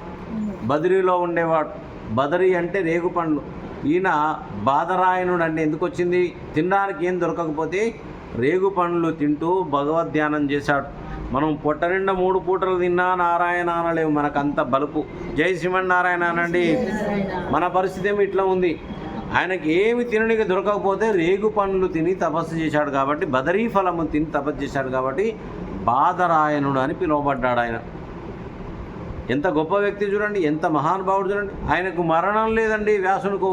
బదరిలో ఉండేవాడు. బదరి అంటే రేగుపండ్లు. ఈయన బాదరాయణుడు అంటే ఎందుకు వచ్చింది? తినడానికి ఏం దొరకకపోతే రేగు పండ్లు తింటూ భగవద్ధ్యానం చేశాడు. మనం పొట్ట నిండా 3 పూటలు తిన్నా నారాయణ అనలేవు, మనకంత బలుపు. జై శ్రీమన్నారాయణ అనండి. మన పరిస్థితి ఏమి ఇట్లా ఉంది. ఆయనకి ఏమి తినడానికి దొరకకపోతే రేగు పండ్లు తిని తపస్సు చేశాడు కాబట్టి, బదరీ ఫలము తిని తపస్సు చేశాడు కాబట్టి బాదరాయణుడు అని పిలువబడ్డాడు ఆయన. ఎంత గొప్ప వ్యక్తి చూడండి, ఎంత మహానుభావుడు చూడండి. ఆయనకు మరణం లేదండి. వ్యాసునికు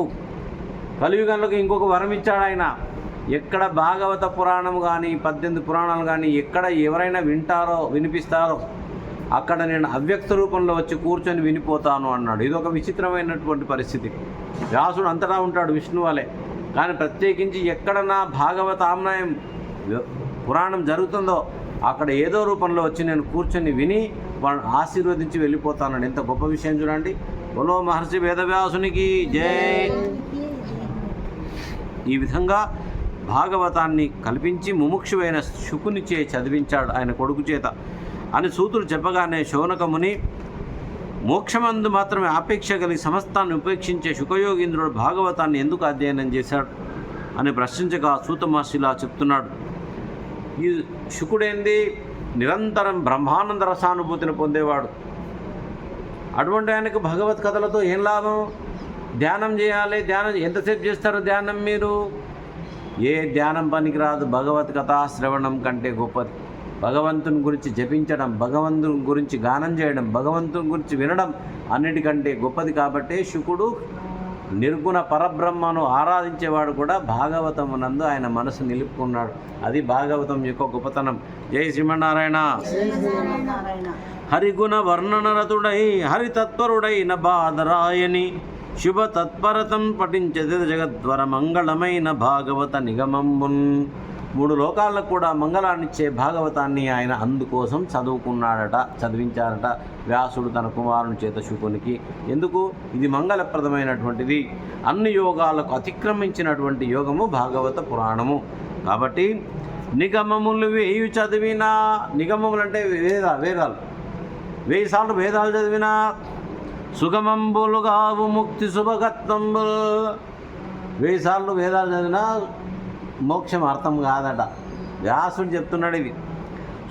కలియుగంలోకి ఇంకొక వరం ఇచ్చాడు ఆయన. ఎక్కడ భాగవత పురాణం కానీ 18 పురాణాలు కానీ ఎక్కడ ఎవరైనా వినిపిస్తారో అక్కడ నేను అవ్యక్త రూపంలో వచ్చి కూర్చొని వినిపోతాను అన్నాడు. ఇది ఒక విచిత్రమైనటువంటి పరిస్థితి. వ్యాసుడు అంతటా ఉంటాడు విష్ణు వలె, కానీ ప్రత్యేకించి ఎక్కడ నా భాగవత ఆమ్నాయం పురాణం జరుగుతుందో అక్కడ ఏదో రూపంలో వచ్చి నేను కూర్చొని విని వాళ్ళని ఆశీర్వదించి వెళ్ళిపోతానండి. ఎంత గొప్ప విషయం చూడండి. బోలో మహర్షి వేదవ్యాసునికి జై. ఈ విధంగా భాగవతాన్ని కల్పించి ముముక్షువైన శుకునిచే చదివించాడు ఆయన కొడుకు చేత అని సూతుడు చెప్పగానే శౌనకముని మోక్షమందు మాత్రమే ఆపేక్ష కలిగి సమస్తాన్ని ఉపేక్షించే శుకయోగీంద్రుడు భాగవతాన్ని ఎందుకు అధ్యయనం చేశాడు అని ప్రశ్నించగా సూత మహర్షిలా చెప్తున్నాడు. ఈ శుకుడేంది నిరంతరం బ్రహ్మానంద రసానుభూతిని పొందేవాడు. అటువంటి ఆయనకు భగవత్ కథలతో ఏం లాభం? ధ్యానం చేయాలి. ధ్యానం ఎంతసేపు చేస్తారు ధ్యానం? మీరు ఏ ధ్యానం పనికిరాదు. భగవత్ కథా శ్రవణం కంటే గొప్పది. భగవంతుని గురించి జపించడం, భగవంతుని గురించి గానం చేయడం, భగవంతుని గురించి వినడం అన్నిటికంటే గొప్పది. కాబట్టే శుకుడు నిర్గుణ పరబ్రహ్మను ఆరాధించేవాడు కూడా భాగవతమునందు ఆయన మనసు నిలుపుకున్నాడు. అది భాగవతం యొక్క గొప్పతనం. జై శ్రీమన్నారాయణ. హరిగుణ వర్ణనరతుడై హరితత్పరుడైన బాదరాయని శుభ తత్పరతం పఠించది జగద్వర మంగళమైన భాగవత నిగమంబున్. 3 లోకాలకు కూడా మంగళాన్నిచ్చే భాగవతాన్ని ఆయన అందుకోసం చదివించారట వ్యాసుడు తన కుమారుని చేత శుకునికి. ఎందుకు? ఇది మంగళప్రదమైనటువంటిది. అన్ని యోగాలకు అతిక్రమించినటువంటి యోగము భాగవత పురాణము. కాబట్టి నిగమములు 1000 చదివినా, నిగమములు అంటే వేదాలు 1000 సార్లు వేదాలు చదివినా సుగమంబులుగావు ముక్తి శుభగత్వంబుల్. 1000 సార్లు వేదాలు చదివినా మోక్షం అర్థం కాదట. వ్యాసుడు చెప్తున్నాడు ఇది.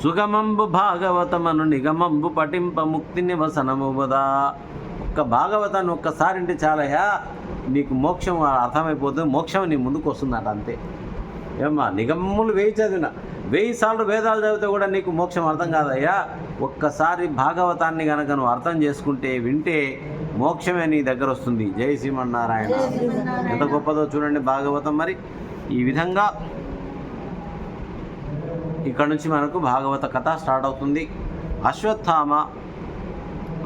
సుగమంబు భాగవతమను నిగమంబు పఠింప ముక్తి నివసనముబదా. ఒక్క భాగవతాన్ని ఒక్కసారి అంటే చాలయ్యా, నీకు మోక్షం అర్థమైపోతుంది, మోక్షం నీ ముందుకు వస్తుందట. అంతే. ఏమ్మా, నిగమములు 1000 చదివినా, 1000 సార్లు వేదాలు చదివితే కూడా నీకు మోక్షం అర్థం కాదయ్యా. ఒక్కసారి భాగవతాన్ని కనుక నువ్వు అర్థం చేసుకుంటే, వింటే మోక్షమే నీ దగ్గర వస్తుంది. జై శ్రీమన్నారాయణ. ఎంత గొప్పదో చూడండి భాగవతం. మరి ఈ విధంగా ఇక్కడ నుంచి మనకు భాగవత కథ స్టార్ట్ అవుతుంది. అశ్వత్థామ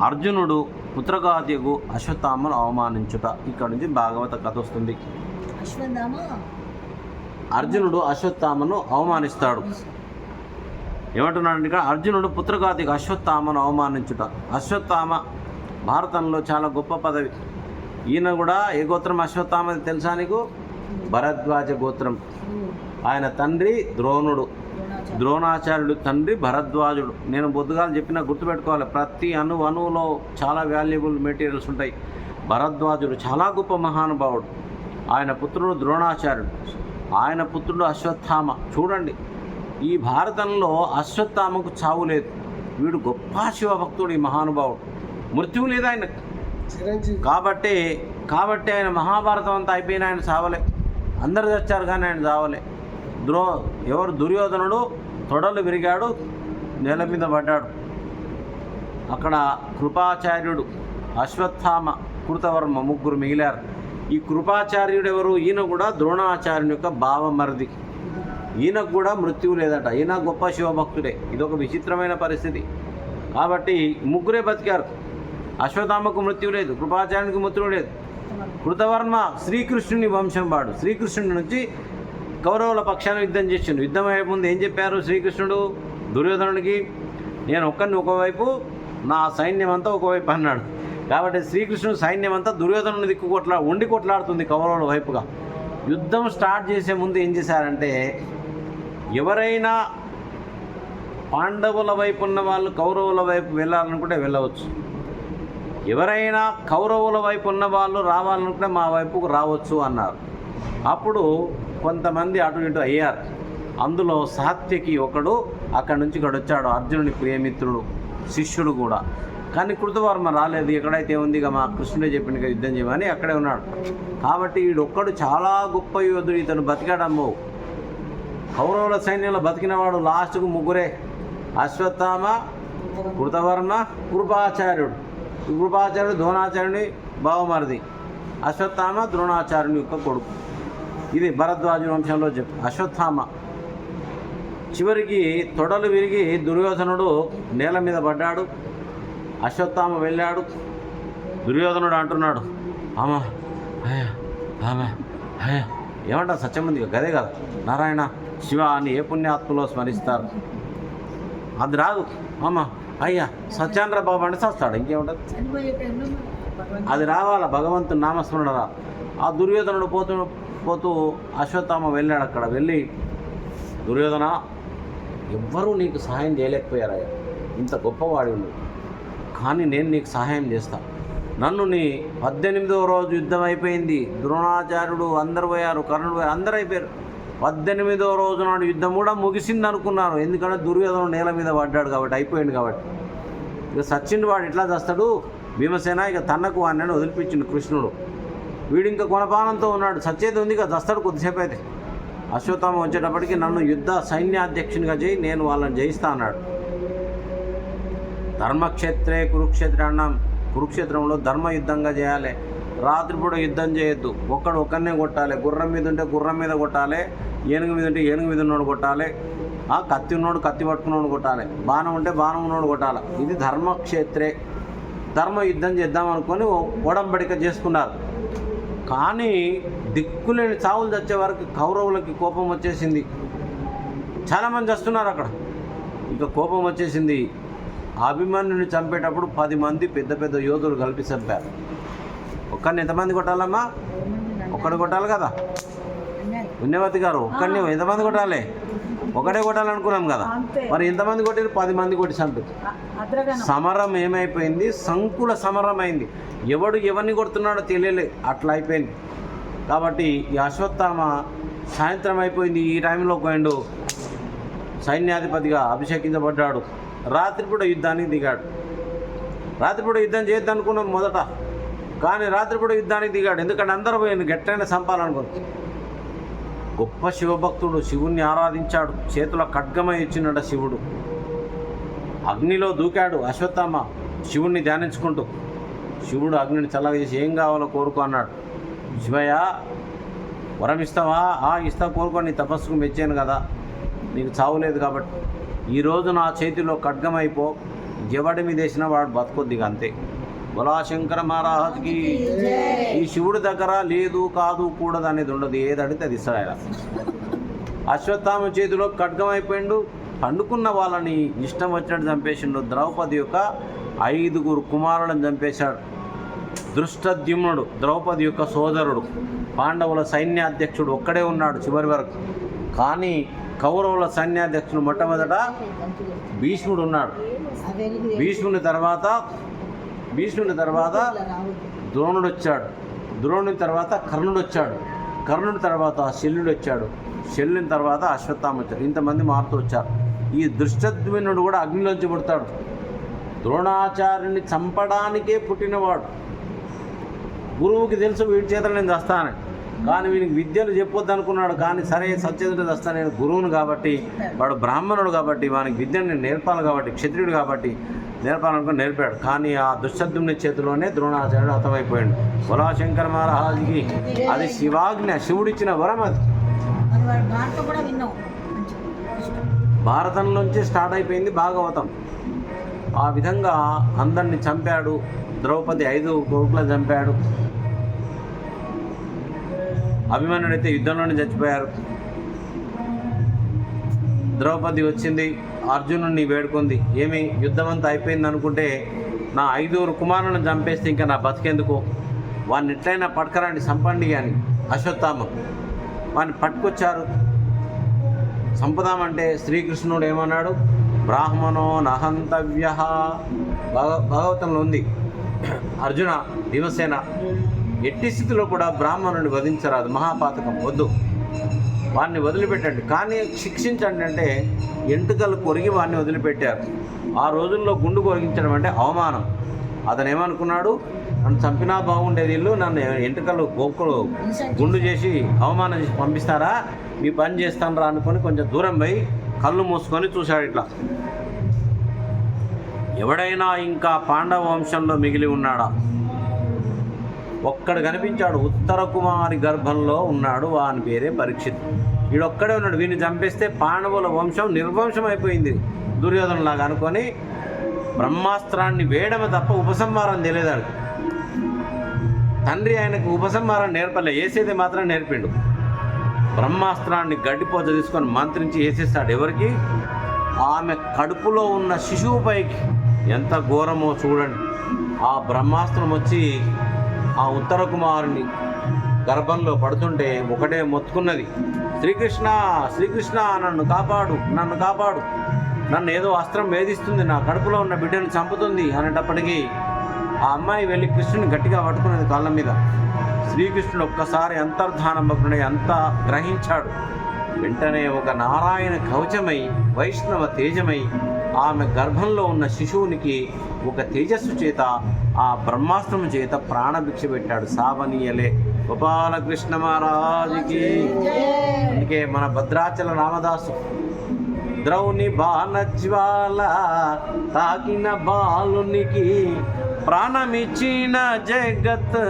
అర్జునుడు పుత్రఘాతికు అశ్వత్థామను అవమానించుట. ఇక్కడ నుంచి భాగవత కథ వస్తుంది. అర్జునుడు అశ్వత్థామను అవమానిస్తాడు. ఏమంటున్నాడు ఇక్కడ? అర్జునుడు పుత్రఘాతికు అశ్వత్థామను అవమానించుట. అశ్వత్థామ భారతంలో చాలా గొప్ప పదవి. ఈయన కూడా ఏ గోత్రం అశ్వత్థామది తెలుసా నీకు? భరద్వాజ గోత్రం. ఆయన తండ్రి ద్రోణుడు, ద్రోణాచార్యుడు తండ్రి భరద్వాజుడు. నేను బొద్దుగాలు చెప్పినా గుర్తుపెట్టుకోవాలి. ప్రతి అణువులో చాలా వాల్యుబుల్ మెటీరియల్స్ ఉంటాయి. భరద్వాజుడు చాలా గొప్ప మహానుభావుడు. ఆయన పుత్రుడు ద్రోణాచార్యుడు, ఆయన పుత్రుడు అశ్వత్థామ. చూడండి, ఈ భారతంలో అశ్వత్థామకు చావు లేదు. వీడు గొప్ప శివభక్తుడు. ఈ మహానుభావుడు మృత్యువు లేదు ఆయన. కాబట్టి ఆయన మహాభారతం అంతా అయిపోయిన ఆయన చావలే. అందరు చచ్చారు కానీ ఆయన చావలే. ఎవరు? దుర్యోధనుడు తొడలు విరిగాడు, నేల మీద పడ్డాడు. అక్కడ కృపాచార్యుడు, అశ్వత్థామ, కృతవర్మ ముగ్గురు మిగిలారు. ఈ కృపాచార్యుడు ఎవరు? ఈయన కూడా ద్రోణాచార్యుని యొక్క బావమరిది. ఈయనకు కూడా మృత్యువు లేదట. ఈయన గొప్ప శివభక్తుడే. ఇదొక విచిత్రమైన పరిస్థితి. కాబట్టి ముగ్గురే బతికారు. అశ్వత్థామకు మృత్యువు లేదు, కృపాచార్యునికి మృత్యువు లేదు. కృతవర్మ శ్రీకృష్ణుని వంశం వాడు. శ్రీకృష్ణుడి నుంచి కౌరవుల పక్షాన యుద్ధం చేసిండు. యుద్ధం అయ్యే ముందు ఏం చెప్పారు శ్రీకృష్ణుడు దుర్యోధనుడికి? నేను ఒక్కరిని ఒకవైపు, నా సైన్యం అంతా ఒకవైపు అన్నాడు. కాబట్టి శ్రీకృష్ణుడు సైన్యం అంతా దుర్యోధనుని దిక్కు కొట్లాడుతుంది కౌరవుల వైపుగా. యుద్ధం స్టార్ట్ చేసే ముందు ఏం చేశారంటే, ఎవరైనా పాండవుల వైపు ఉన్న వాళ్ళు కౌరవుల వైపు వెళ్ళాలనుకుంటే వెళ్ళవచ్చు, ఎవరైనా కౌరవుల వైపు ఉన్న వాళ్ళు రావాలనుకుంటే మా వైపుకు రావచ్చు అన్నారు. అప్పుడు కొంతమంది అటు ఇటు అయ్యారు. అందులో సాత్యకి ఒకడు అక్కడి నుంచి ఇక్కడ వచ్చాడు. అర్జునుని ప్రియమిత్రుడు, శిష్యుడు కూడా. కానీ కృతవర్మ రాలేదు. ఎక్కడైతే ఉంది ఇక మా కృష్ణుడే చెప్పింది కదా యుద్ధం చేయమని అక్కడే ఉన్నాడు. కాబట్టి వీడొక్కడు చాలా గొప్ప యోధుడు, ఇతను బతికాడమ్మో. కౌరవుల సైన్యంలో బతికినవాడు లాస్ట్కు ముగ్గురే: అశ్వత్థామ, కృతవర్మ, కృపాచార్యుడు. కృపాచార్యుడు ద్రోణాచార్యుని బావమరిది, అశ్వత్థామ ద్రోణాచార్యుని యొక్క కొడుకు. ఇది భరద్వాజ వంశంలో చెప్పు. అశ్వత్థామ చివరికి తొడలు విరిగి దుర్యోధనుడు నేల మీద పడ్డాడు. అశ్వత్థామ వెళ్ళాడు. దుర్యోధనుడు అంటున్నాడు, ఆమా అయ్యా ఆమె అయ్యా ఏమంటారు సత్యమంది గదే కదా, నారాయణ శివ అని ఏ పుణ్యాత్మలో స్మరిస్తారు. అది రాదు. అమ్మ అయ్యా సత్యాంధ్ర బాబు అంటే చస్తాడు, ఇంకేముంటుంది. అది రావాలా, భగవంతుని నామస్మరణ రా. ఆ దుర్యోధనుడు పోతూ అశ్వత్థామ వెళ్ళాడు. అక్కడ వెళ్ళి, దుర్యోధన ఎవ్వరూ నీకు సహాయం చేయలేకపోయారయ్యా, ఇంత గొప్పవాడి నువ్వు, కానీ నేను నీకు సహాయం చేస్తాను. నన్ను నీ 18వ రోజు యుద్ధం అయిపోయింది. ద్రోణాచార్యుడు అందరు పోయారు, కర్ణుడు పోయారు, అందరూ అయిపోయారు. 18వ రోజు నాడు యుద్ధం కూడా ముగిసింది అనుకున్నారు. ఎందుకంటే దుర్యోధనుడు నేల మీద పడ్డాడు కాబట్టి, అయిపోయింది కాబట్టి. ఇక సచ్చిండు వాడు ఎట్లా చేస్తాడు. భీమసేన ఇక తన్నకు వాడిని వదిలిపించిండు కృష్ణుడు. వీడు ఇంకా కొనపానంతో ఉన్నాడు, సచ్చేది ఉంది కదా, దస్తాడు కొద్దిసేపు అయితే. అశ్వత్థామ వచ్చేటప్పటికి నన్ను యుద్ధ సైన్యాధ్యక్షునిగా చేయి, నేను వాళ్ళని జయిస్తా అన్నాడు. ధర్మక్షేత్రే కురుక్షేత్ర అన్నాం. కురుక్షేత్రంలో ధర్మ యుద్ధంగా చేయాలి. రాత్రిపూట యుద్ధం చేయొద్దు. ఒక్కడనే కొట్టాలి. గుర్రం మీద ఉంటే గుర్రం మీద కొట్టాలి, ఏనుగు మీద ఉంటే ఏనుగు మీద ఉన్నోడు కొట్టాలి, కత్తి ఉన్నోడు కత్తి పట్టుకున్నోడు కొట్టాలి, బాణం ఉంటే బాణం ఉన్నోడు కొట్టాలి. ఇది ధర్మక్షేత్రే. ధర్మ యుద్ధం చేద్దాం అనుకొని ఒడంబడిక చేసుకున్నారు. కానీ దిక్కులేని చావులు తెచ్చే వరకు కౌరవులకి కోపం వచ్చేసింది. చాలామంది వస్తున్నారు అక్కడ. ఇక కోపం వచ్చేసింది. అభిమన్యుని చంపేటప్పుడు 10 మంది పెద్ద పెద్ద యోధులు కలిపి చంపారు. ఒక్కడిని ఎంతమంది కొట్టాలమ్మా? ఒక్కడు కొట్టాలి కదా పుణ్యవతి గారు, ఒక్కడిని ఎంతమంది కొట్టాలి? ఒకటే కొట్టాలనుకున్నాం కదా, మరి ఎంతమంది కొట్టారు? 10 మంది కొట్టి చంపారు. సమరం ఏమైపోయింది? సంకుల సమరం అయింది. ఎవడు ఎవరిని కొడుతున్నాడో తెలియలే, అట్లా అయిపోయింది. కాబట్టి ఈ అశ్వత్థామ సాయంత్రం అయిపోయింది, ఈ టైంలో పోయిండు, సైన్యాధిపతిగా అభిషేకించబడ్డాడు. రాత్రిపూట యుద్ధానికి దిగాడు. రాత్రిపూట యుద్ధం చేయొద్దు అనుకున్నాం మొదట, కానీ రాత్రిపూట యుద్ధానికి దిగాడు. ఎందుకంటే అందరూ పోయింది, గట్టైనా చంపాలనుకుంది. గొప్ప శివభక్తుడు, శివుణ్ణి ఆరాధించాడు. చేతుల ఖడ్గమై ఇచ్చినట శివుడు. అగ్నిలో దూకాడు అశ్వత్థామ శివుణ్ణి ధ్యానించుకుంటూ. శివుడు అగ్నిని చల్లగా చేసి ఏం కావాలో కోరుకో అన్నాడు. శివయ్య వరం ఇస్తావా? ఇస్తా, కోరుకో, నీ తపస్సుకు మెచ్చాను కదా, నీకు చావులేదు కాబట్టి. ఈరోజు నా చేతిలో ఖడ్గమైపో, ఎవడి మీద వేసినా వాడు బతుకొద్దిగా అంతే. బలా శంకర మహారాజ్కి. ఈ శివుడి దగ్గర లేదు కాదు కూడదు అనేది ఉండదు, ఏది అడిగితే అది ఇస్తాడు ఆయన. అశ్వత్థామ చేతిలో ఖడ్గమైపోయిండు. పండుకున్న వాళ్ళని ఇష్టం వచ్చినట్టు చంపేసిండు. ద్రౌపది యొక్క 5 కుమారులను చంపేశాడు. దృష్టద్యుమ్నుడు ద్రౌపది యొక్క సోదరుడు, పాండవుల సైన్యాధ్యక్షుడు ఒక్కడే ఉన్నాడు చివరి వరకు. కానీ కౌరవుల సైన్యాధ్యక్షుడు మొట్టమొదట భీష్ముడు ఉన్నాడు. భీష్ముని తర్వాత ద్రోణుడు వచ్చాడు. ద్రోణుని తర్వాత కర్ణుడు వచ్చాడు. కర్ణుడి తర్వాత శల్యుడు వచ్చాడు. శల్యుని తర్వాత అశ్వత్థామ వచ్చాడు. ఇంతమంది మారుతూ వచ్చారు. ఈ దృష్టద్యుమ్నుడు కూడా అగ్నిలోంచి పుడతాడు. ద్రోణాచార్యుని చంపడానికే పుట్టినవాడు. గురువుకి తెలుసు వీడి చేతలు నేను చేస్తానని, కానీ వీనికి విద్యలు చెప్పొద్దు అనుకున్నాడు. కానీ సరే సత్యదుడు చేస్తాను, నేను గురువును కాబట్టి, వాడు బ్రాహ్మణుడు కాబట్టి, వానికి విద్యను నేను నేర్పాలి కాబట్టి, క్షత్రియుడు కాబట్టి నేర్పాలనుకుని నేర్పాడు. కానీ ఆ దుశ్శబ్దుని చేతిలోనే ద్రోణాచార్యుడు హతమైపోయాడు. బలాశంకర మహారాజుకి అది శివాజ్ఞ, శివుడిచ్చిన వరం అది. భారతం నుంచి స్టార్ట్ అయిపోయింది భాగవతం. ఆ విధంగా అందరిని చంపాడు. ద్రౌపది 5 కొడుకులను చంపాడు. అభిమన్యుడైతే యుద్ధంలోనే చచ్చిపోయారు. ద్రౌపది వచ్చింది, అర్జునుడిని వేడుకుంది. ఏమి యుద్ధం అంతా అయిపోయింది అనుకుంటే, నా 5 కుమారులను చంపేస్తే ఇంకా నా బతికేందుకు, వాడిని ఎట్లయినా పట్టుకరండి, చంపండి అని అశ్వత్థామ వాడిని పట్టుకొచ్చారు. చంపుదామంటే శ్రీకృష్ణుడు ఏమన్నాడు? బ్రాహ్మణో నహంతవ్య. భాగవతంలో ఉంది. అర్జున, భీమసేన, ఎట్టి స్థితిలో కూడా బ్రాహ్మణుని వధించరాదు, మహాపాతకం, వద్దు, వాడిని వదిలిపెట్టండి, కానీ శిక్షించండి అంటే ఎంటుకలు కొరిగి వాడిని వదిలిపెట్టారు. ఆ రోజుల్లో గుండు కొరిగించడం అంటే అవమానం. అతను ఏమనుకున్నాడు, నన్ను చంపినా బాగుండేది, ఇల్లు నన్ను ఎంటుకలు గోక్కులు గుండు చేసి అవమానం చేసి పంపిస్తారా, మీ పని చేస్తాను రా అనుకొని కొంచెం దూరం పోయి కళ్ళు మూసుకొని చూశాడు. ఇట్లా ఎవడైనా ఇంకా పాండవ వంశంలో మిగిలి ఉన్నాడా? ఒక్కడు కనిపించాడు. ఉత్తర కుమారి గర్భంలో ఉన్నాడు, వాని పేరే పరీక్షిత్. వీడొక్కడే ఉన్నాడు. వీడిని చంపేస్తే పాండవుల వంశం నిర్వంశం అయిపోయింది దుర్యోధనలాగా అనుకొని బ్రహ్మాస్త్రాన్ని వేయడమే తప్ప ఉపసంహారం తెలియదాడు. తండ్రి ఆయనకు ఉపసంహారం నేర్పలే, వేసేది మాత్రం నేర్పిండు. బ్రహ్మాస్త్రాన్ని గడ్డిపోత తీసుకొని మంత్రించి వేసేస్తాడు. ఎవరికి? ఆమె కడుపులో ఉన్న శిశువుపైకి. ఎంత ఘోరమో చూడండి. ఆ బ్రహ్మాస్త్రం వచ్చి ఆ ఉత్తర కుమారుని గర్భంలో పడుతుంటే ఒకటే మొత్తుకున్నది, శ్రీకృష్ణ శ్రీకృష్ణ నన్ను కాపాడు, నన్ను కాపాడు, నన్ను ఏదో అస్త్రం వేధిస్తుంది, నా కడుపులో ఉన్న బిడ్డను చంపుతుంది అనేటప్పటికీ ఆ అమ్మాయి వెళ్ళి కృష్ణుని గట్టిగా పట్టుకున్నది కాళ్ళ మీద. శ్రీకృష్ణుడు ఒక్కసారి అంతర్ధానమగ్నుడై అంతా గ్రహించాడు. వెంటనే ఒక నారాయణ కవచమై వైష్ణవ తేజమై ఆమె గర్భంలో ఉన్న శిశువునికి ఒక తేజస్సు చేత ఆ బ్రహ్మాస్త్రము చేత ప్రాణభిక్ష పెట్టాడు. సావనీయలే గోపాలకృష్ణ మహారాజుకి. అందుకే మన భద్రాచల రామదాసు ద్రౌని బాణజ్వాల తాకిన బాలునికి ప్రాణమిచ్చిన జగత్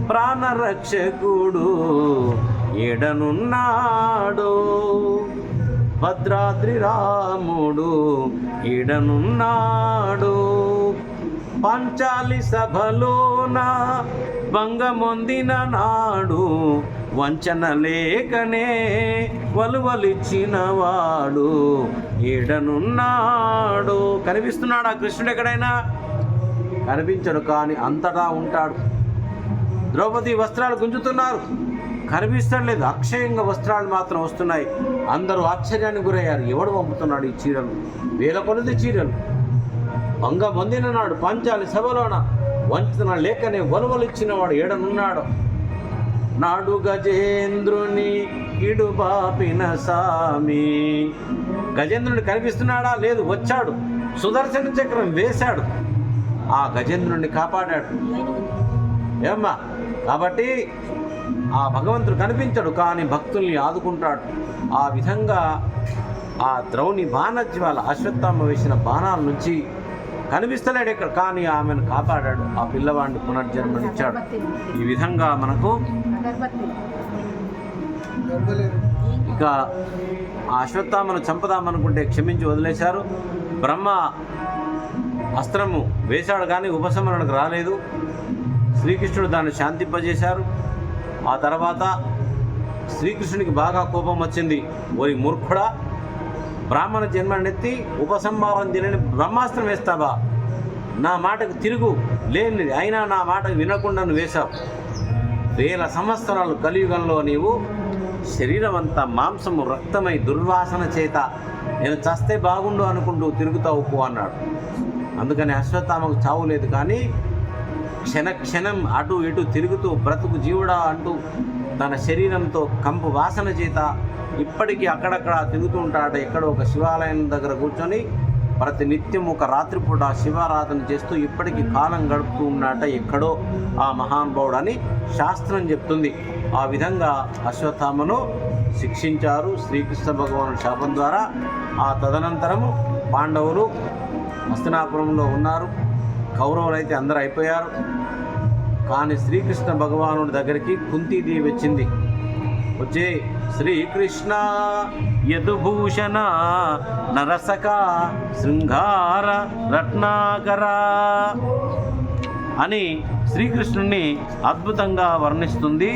ప్రాణరక్షకుడు ఏడనున్నాడు, భద్రాద్రి రాముడు ఈడనున్నాడు. పంచాలి సభలోన భంగమొందిన నాడు వంచన లేకనే వలువలిచ్చిన వాడు ఈడనున్నాడు. కనిపిస్తున్నాడు ఆ కృష్ణుడు? ఎక్కడైనా కనిపించడు, కానీ అంతటా ఉంటాడు. ద్రౌపది వస్త్రాలు గుంజుతున్నారు, కనిపిస్తలేదు. అక్షయంగా వస్త్రాలు మాత్రం వస్తున్నాయి. అందరూ ఆశ్చర్యానికి గురయ్యారు. ఎవడు పంపుతున్నాడు ఈ చీరలు? వేల కొలది చీరలు. భంగ పొందిన నాడు పంచాలి సభలోన వంచన లేకనే వలువలిచ్చిన వాడు ఏడనున్నాడు. నాడు గజేంద్రుని ఇడు బాపిన సామి. గజేంద్రుని కనిపిస్తున్నాడా? లేదు. వచ్చాడు, సుదర్శన చక్రం వేశాడు, ఆ గజేంద్రుని కాపాడాడు. ఏమ్మా? కాబట్టి ఆ భగవంతుడు కనిపించడు, కానీ భక్తుల్ని ఆదుకుంటాడు. ఆ విధంగా ఆ ద్రౌని బాణజ్వాల అశ్వత్థామ వేసిన బాణాల నుంచి కనిపిస్తలేడు ఎక్కడ, కానీ ఆమెను కాపాడాడు. ఆ పిల్లవాడిని పునర్జన్మనిచ్చాడు. ఈ విధంగా మనకు ఇక ఆ అశ్వత్థామను చంపదామనుకుంటే క్షమించి వదిలేశారు. బ్రహ్మ అస్త్రము వేశాడు, కానీ ఉపశమనకు రాలేదు. శ్రీకృష్ణుడు దాన్ని శాంతింపజేశారు. ఆ తర్వాత శ్రీకృష్ణునికి బాగా కోపం వచ్చింది. ఓరి మూర్ఖుడా, బ్రాహ్మణ జన్మనెత్తి ఉపసంహారం తినని బ్రహ్మాస్త్రం వేస్తావా? నా మాటకు తిరుగు లేనిది, అయినా నా మాటకు వినకుండా నువ్వు వేశావు. 1000 సంవత్సరాలు కలియుగంలో నీవు శరీరం అంతా మాంసము రక్తమై దుర్వాసన చేత నేను చస్తే బాగుండు అనుకుంటూ తిరుగుతావు పో అన్నాడు. అందుకని అశ్వత్థామకు చావు లేదు, కానీ క్షణం అటు ఇటు తిరుగుతూ బ్రతుకు జీవుడా అంటూ తన శరీరంతో కంపు వాసన చేత ఇప్పటికీ అక్కడక్కడ తిరుగుతూ ఉంటాడు. ఎక్కడో ఒక శివాలయం దగ్గర కూర్చొని ప్రతి నిత్యం ఒక రాత్రిపూట శివారాధన చేస్తూ ఇప్పటికీ కాలం గడుపుతూ ఉన్నాట ఎక్కడో ఆ మహానుభావుడు అని శాస్త్రం చెప్తుంది. ఆ విధంగా అశ్వత్థామను శిక్షించారు శ్రీకృష్ణ భగవాను శాపం ద్వారా. ఆ తదనంతరము పాండవులు హస్తినాపురంలో ఉన్నారు. కౌరవులు అయితే అందరూ అయిపోయారు. కానీ శ్రీకృష్ణ భగవానుడి దగ్గరికి కుంతీదేవి వచ్చింది. వచ్చి శ్రీకృష్ణ యదుభూషణ నరసక శృంగార రత్నాకర అని శ్రీకృష్ణుణ్ణి అద్భుతంగా వర్ణిస్తుంది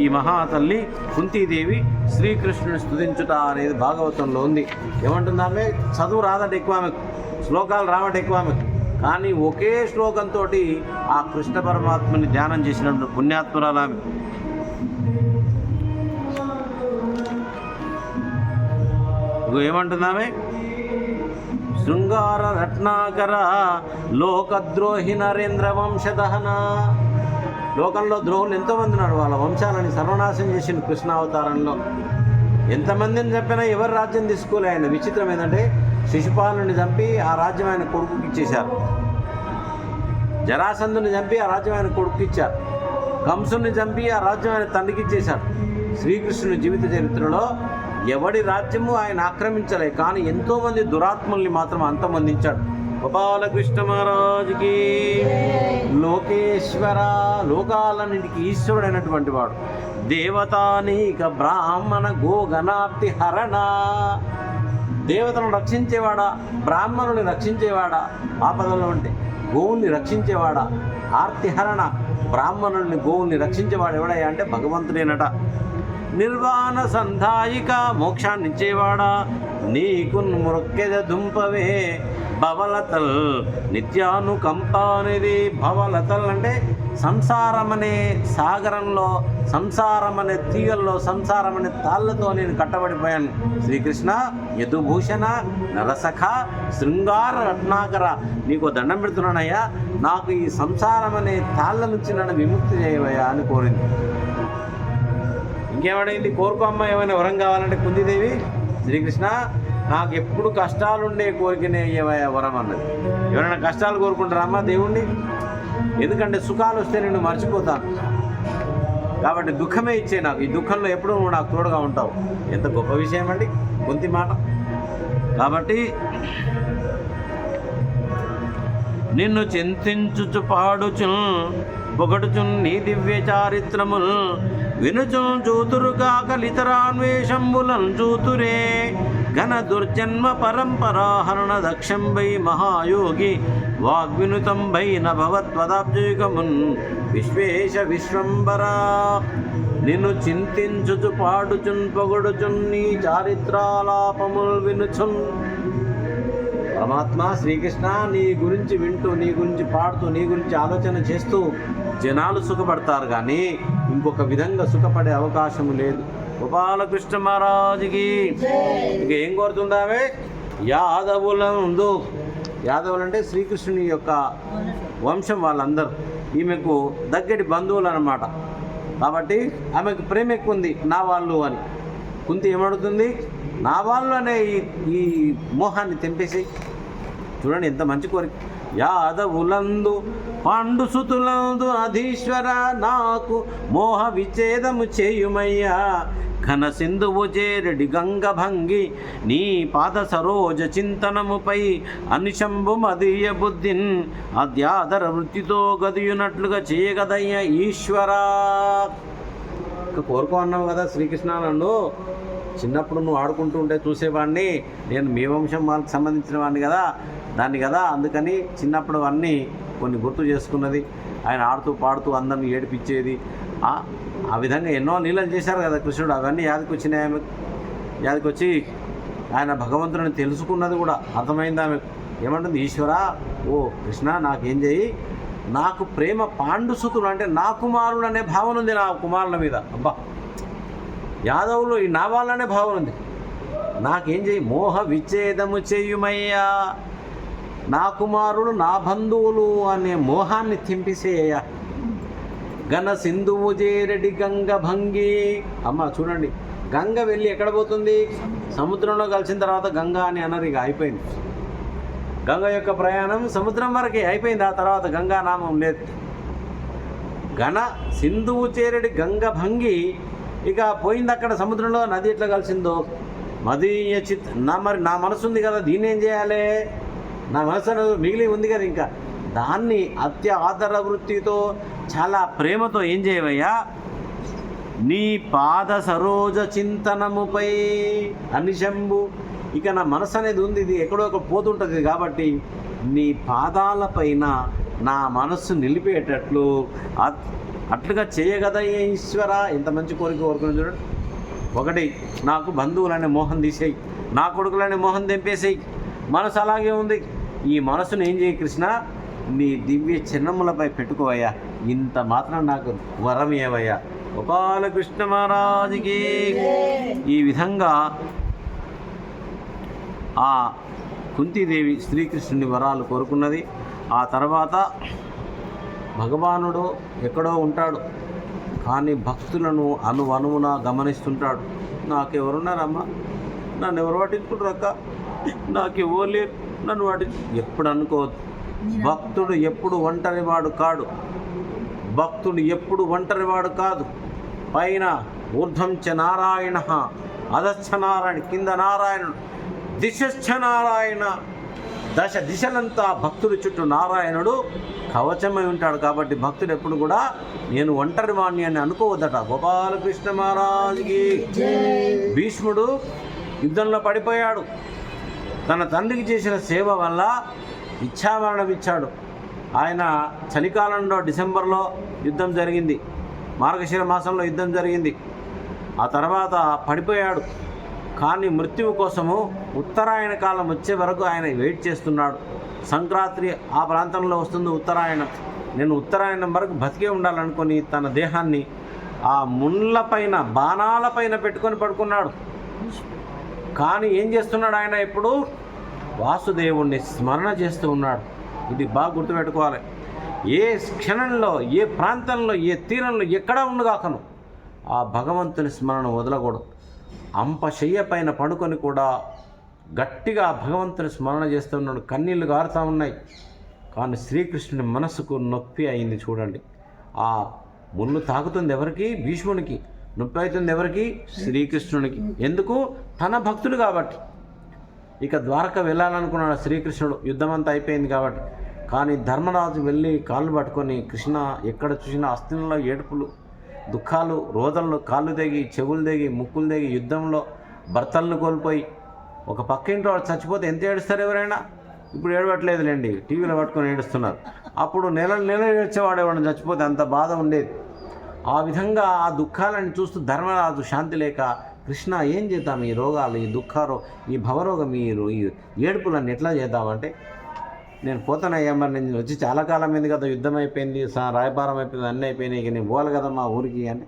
ఈ మహాతల్లి కుంతీదేవి. శ్రీకృష్ణుని స్తుతించుట అనేది భాగవతంలో ఉంది. ఏమంటుంది ఆమె? చదువు రాదంటే ఎక్కువ ఆమెకు, శ్లోకాలు రావట ఎక్కువ ఆమెకు, కానీ ఒకే శ్లోకంతో ఆ కృష్ణ పరమాత్మని ధ్యానం చేసినప్పుడు పుణ్యాత్మురాలు ఆమె. ఏమంటున్నామే? శృంగార రత్నాకర లోకద్రోహి నరేంద్ర వంశదహన. లోకంలో ద్రోహులు ఎంతోమంది ఉన్నారు. వాళ్ళ వంశాలని సర్వనాశనం చేసిన కృష్ణావతారంలో ఎంతమందిని చెప్పినా ఎవరు రాజ్యం తీసుకోలే ఆయన. విచిత్రం ఏంటంటే శిశుపాలుని చంపి ఆ రాజ్యం ఆయన కొడుకుకి ఇచ్చేశారు. జరాసంధుని చంపి ఆ రాజ్యం ఆయన కొడుకుకి ఇచ్చారు. కంసుని చంపి ఆ రాజ్యం ఆయన తండ్రికి ఇచ్చేశాడు. శ్రీకృష్ణుని జీవిత చరిత్రలో ఎవడి రాజ్యము ఆయన ఆక్రమించలే, కానీ ఎంతోమంది దురాత్మల్ని మాత్రం అంతమందించాడు. గోపాలకృష్ణ మహారాజుకి. లోకేశ్వర, లోకాలన్నింటికి ఈశ్వరుడైనటువంటి వాడు. దేవతానీక బ్రాహ్మణ గోగణార్తి హరణ, దేవతలను రక్షించేవాడా, బ్రాహ్మణుని రక్షించేవాడా, ఆపదలో ఉంటే గోవుల్ని రక్షించేవాడా, ఆర్తిహరణ, బ్రాహ్మణుల్ని గోవుల్ని రక్షించేవాడు ఎవడయ్యా అంటే భగవంతుడేనట. నిర్వాణ సంధాయిక, మోక్షాన్ని ఇచ్చేవాడా, నీకు మృక్కెద దుంపవే భవలతల్ నిత్యానుకంపానిది. భవలతల్ అంటే సంసారం అనే సాగరంలో, సంసారం అనే తీగల్లో, సంసారం అనే తాళ్ళతో నేను కట్టబడిపోయాను. శ్రీకృష్ణ యదుభూషణ నరసఖ శృంగార రత్నాకర, నీకు దండం పెడుతున్నానయ్యా, నాకు ఈ సంసారం అనే తాళ్ళ నుంచి నన్ను విముక్తి చేయవయ్యా అని కోరింది. ఇంకేమడైంది? కోరుకో అమ్మ, ఏమైనా వరం కావాలంటే కుంతిదేవి, శ్రీకృష్ణ నాకు ఎప్పుడు కష్టాలుండే కోరికనే అయ్యేవయ్యా వరం అన్నది. ఎవరైనా కష్టాలు కోరుకుంటారా అమ్మ దేవుణ్ణి? ఎందుకంటే సుఖాలు వస్తే నేను మర్చిపోతాను, కాబట్టి దుఃఖమే ఇచ్చే నాకు, ఈ దుఃఖంలో ఎప్పుడూ నువ్వు నాకు తోడుగా ఉంటావు. ఎంత గొప్ప విషయం అండి కుంతి మాట. కాబట్టి నిన్ను చింతించుచు పాడుచున్ పొగడుచున్ నీ దివ్య చారిత్రముల్ వినుచున్ చూతురుగా కలితరాన్వేషంబులం చూతురే ఘన దుర్జన్మ పరంపరాహరణ దక్షంబై మహాయోగి వాగ్వినుతంబై నభవత్వదాబ్జయుగమున్ విశ్వేశ విశ్వంబరా. నిన్ను చింతించుచు పాడుచున్ పొగడుచున్ నీ చారిత్రాలాపముల్ వినుచున్. పరమాత్మ శ్రీకృష్ణ నీ గురించి వింటూ, నీ గురించి పాడుతూ, నీ గురించి ఆలోచన చేస్తూ జనాలు సుఖపడతారు, కానీ ఇంకొక విధంగా సుఖపడే అవకాశం లేదు. గోపాలకృష్ణ మహారాజుకి. ఇక ఏం కోరుతుందామే? యాదవులందు, యాదవులు అంటే శ్రీకృష్ణుని యొక్క వంశం వాళ్ళందరూ, ఈమెకు దగ్గటి బంధువులు అన్నమాట. కాబట్టి ఆమెకు ప్రేమ ఎక్కువ ఉంది, నా వాళ్ళు అని. కుంతి ఏమడుతుంది? నా వాళ్ళు అనే ఈ మోహాన్ని తెంపేసి. చూడండి ఎంత మంచి కోరిక. యాదవులందు పాండు సుతులందు అధీశ్వర నాకు మోహ విచ్ఛేదము చేయుమయ్యా ఘన సింధువు చేరడి గంగభంగి నీ పాద సరోజ చింతనముపై అనిశంభు మదీయ బుద్ధిన్ అద్యాదర వృత్తితో గదియునట్లుగా చేయగదయ్య ఈశ్వరా. కోరుకో అన్నావు కదా శ్రీకృష్ణ, నన్ను చిన్నప్పుడు నువ్వు ఆడుకుంటూ ఉంటే చూసేవాడిని, నేను మీ వంశం వాళ్ళకి సంబంధించిన వాడిని కదా, దాన్ని కదా, అందుకని చిన్నప్పుడు అన్నీ కొన్ని గుర్తు చేసుకున్నది. ఆయన ఆడుతూ పాడుతూ అందరిని ఏడిపించేది, ఆ విధంగా ఎన్నో నీళ్ళని చేశారు కదా కృష్ణుడు, అవన్నీ యాదికొచ్చినాయి ఆమె. యాదికొచ్చి ఆయన భగవంతుడిని తెలుసుకున్నది కూడా అర్థమైంది ఆమె. ఏమంటుంది? ఈశ్వరా, ఓ కృష్ణ నాకేం చేయి, నాకు ప్రేమ పాండుసుతులు అంటే నా కుమారుడు అనే భావన ఉంది నా కుమారుల మీద. అబ్బా, యాదవులు ఈ నా వాళ్ళనే భావన ఉంది. నాకేం చేయి, మోహ విచ్ఛేదము చేయుమయ్యా, నా కుమారుడు నా బంధువులు అనే మోహాన్ని తెంపిసేయ్యా. ఘన సింధువు చేరడి గంగ భంగి. అమ్మ చూడండి, గంగ వెళ్ళి ఎక్కడ పోతుంది? సముద్రంలో కలిసిన తర్వాత గంగా అని అనరు, ఇక అయిపోయింది. గంగ యొక్క ప్రయాణం సముద్రం వరకే అయిపోయింది, ఆ తర్వాత గంగా నామం లేదు. ఘన సింధువు చేరడి గంగ భంగి, ఇక పోయింది అక్కడ సముద్రంలో. నది ఎట్లా కలిసిందో మదీయ చిత్ మరి నా మనసు ఉంది కదా, దీన్ని ఏం చేయాలి? నా మనసు అనేది మిగిలి ఉంది కదా, ఇంకా దాన్ని అత్య ఆదర వృత్తితో చాలా ప్రేమతో ఏం చేయవయ్యా, నీ పాద సరోజ చింతనముపై అనిశంభు. ఇక నా మనసు అనేది ఉంది, ఇది ఎక్కడో ఒక పోతుంటుంది కాబట్టి నీ పాదాలపైన నా మనస్సు నిలిపేటట్లు అట్లుగా చేయగదయ్యే ఈశ్వర. ఎంత మంచి కోరిక కోరుకుని చూడండి. ఒకటి, నాకు బంధువులనే మోహం తీసేయి, నా కొడుకులనే మోహం తెంపేసేయి. మనసు అలాగే ఉంది, ఈ మనసును ఏం చేయి కృష్ణ, నీ దివ్య చిన్నములపై పెట్టుకోవయ్యా, ఇంత మాత్రం నాకు వరం ఏవయ్యా. గోపాలకృష్ణ మహారాజుకి. ఈ విధంగా ఆ కుంతీదేవి శ్రీకృష్ణుని వరాలు కోరుకున్నది. ఆ తర్వాత భగవానుడు ఎక్కడో ఉంటాడు, కానీ భక్తులను అణువణువున గమనిస్తుంటాడు. నాకెవరున్నారమ్మా, నన్ను ఎవరు పట్టించుకుంటారు అక్క, నాకు ఇవ్వలేరు నన్ను వాటి ఎప్పుడు అనుకోవద్దు. భక్తుడు ఎప్పుడు ఒంటరివాడు కాడు. భక్తుడు ఎప్పుడు ఒంటరివాడు కాదు. పైన ఊర్ధ్వం చ నారాయణ, అధశ్చ నారాయణ, కింద నారాయణుడు, దిశశ్చ నారాయణ, దశ దిశలంతా భక్తుడి చుట్టూ నారాయణుడు కవచమై ఉంటాడు. కాబట్టి భక్తుడు ఎప్పుడు కూడా నేను ఒంటరి వాణ్ణి అని అనుకోవద్దట. గోపాలకృష్ణ మహారాజుకి. భీష్ముడు యుద్ధంలో పడిపోయాడు. తన తండ్రికి చేసిన సేవ వల్ల ఇచ్ఛామరణం ఇచ్చాడు. ఆయన చలికాలంలో డిసెంబర్లో యుద్ధం జరిగింది, మార్గశిర మాసంలో యుద్ధం జరిగింది. ఆ తర్వాత పడిపోయాడు. కానీ మృత్యువు కోసము ఉత్తరాయణ కాలం వచ్చే వరకు ఆయన వెయిట్ చేస్తున్నాడు. సంక్రాంతి ఆ ప్రాంతంలో వస్తుంది ఉత్తరాయణం. నేను ఉత్తరాయణం వరకు బతికే ఉండాలనుకొని తన దేహాన్ని ఆ ముళ్ళపైన బాణాలపైన పెట్టుకొని పడుకున్నాడు. కానీ ఏం చేస్తున్నాడు ఆయన? ఇప్పుడు వాసుదేవుణ్ణి స్మరణ చేస్తూ ఉన్నాడు. ఇది బాగా గుర్తుపెట్టుకోవాలి. ఏ క్షణంలో, ఏ ప్రాంతంలో, ఏ తీరంలో ఎక్కడా ఉండగాకను ఆ భగవంతుని స్మరణ వదలకూడదు. అంపశయ్య పైన పడుకొని కూడా గట్టిగా భగవంతుని స్మరణ చేస్తున్నాడు. కన్నీళ్లు గారుతూ ఉన్నాయి. కానీ శ్రీకృష్ణుని మనసుకు నొప్పి అయింది. చూడండి, ఆ ముళ్ళు తాకుతుంది ఎవరికి? భీష్మునికి. నొప్పి అవుతుంది ఎవరికి? శ్రీకృష్ణునికి. ఎందుకు? తన భక్తుడు కాబట్టి. ఇక ద్వారక వెళ్ళాలనుకున్నాడు శ్రీకృష్ణుడు, యుద్ధం అంతా అయిపోయింది కాబట్టి. కానీ ధర్మరాజు వెళ్ళి కాళ్ళు పట్టుకొని, కృష్ణ ఎక్కడ చూసినా అస్థినంలో ఏడుపులు, దుఃఖాలు, రోదనలు, కాళ్ళు తెగి, చెవులు తెగి, ముక్కులు తెగి, యుద్ధంలో భర్తలను కోల్పోయి, ఒక పక్కింటి వాడు చచ్చిపోతే ఎంత ఏడుస్తారు ఎవరైనా? ఇప్పుడు ఏడవట్లేదులేండి, టీవీలో పట్టుకొని ఏడుస్తున్నారు. అప్పుడు నెలలు ఏడ్చేవాడు ఎవరైనా చచ్చిపోతే అంత బాధ ఉండేది. ఆ విధంగా ఆ దుఃఖాలను చూస్తూ ధర్మరాజు శాంతి లేక, కృష్ణ ఏం చేద్దాం ఈ రోగాలు, ఈ దుఃఖాలు, ఈ భవరోగం, ఈ ఏడుపులన్నీ ఎట్లా చేద్దామంటే, నేను పోతానయ్యా, మరి నేను వచ్చి చాలా కాలం అయింది కదా, యుద్ధం అయిపోయింది, రాయబారం అయిపోయింది, అన్నీ అయిపోయినాయి, ఇక నేను పోవాలి కదా మా ఊరికి అని.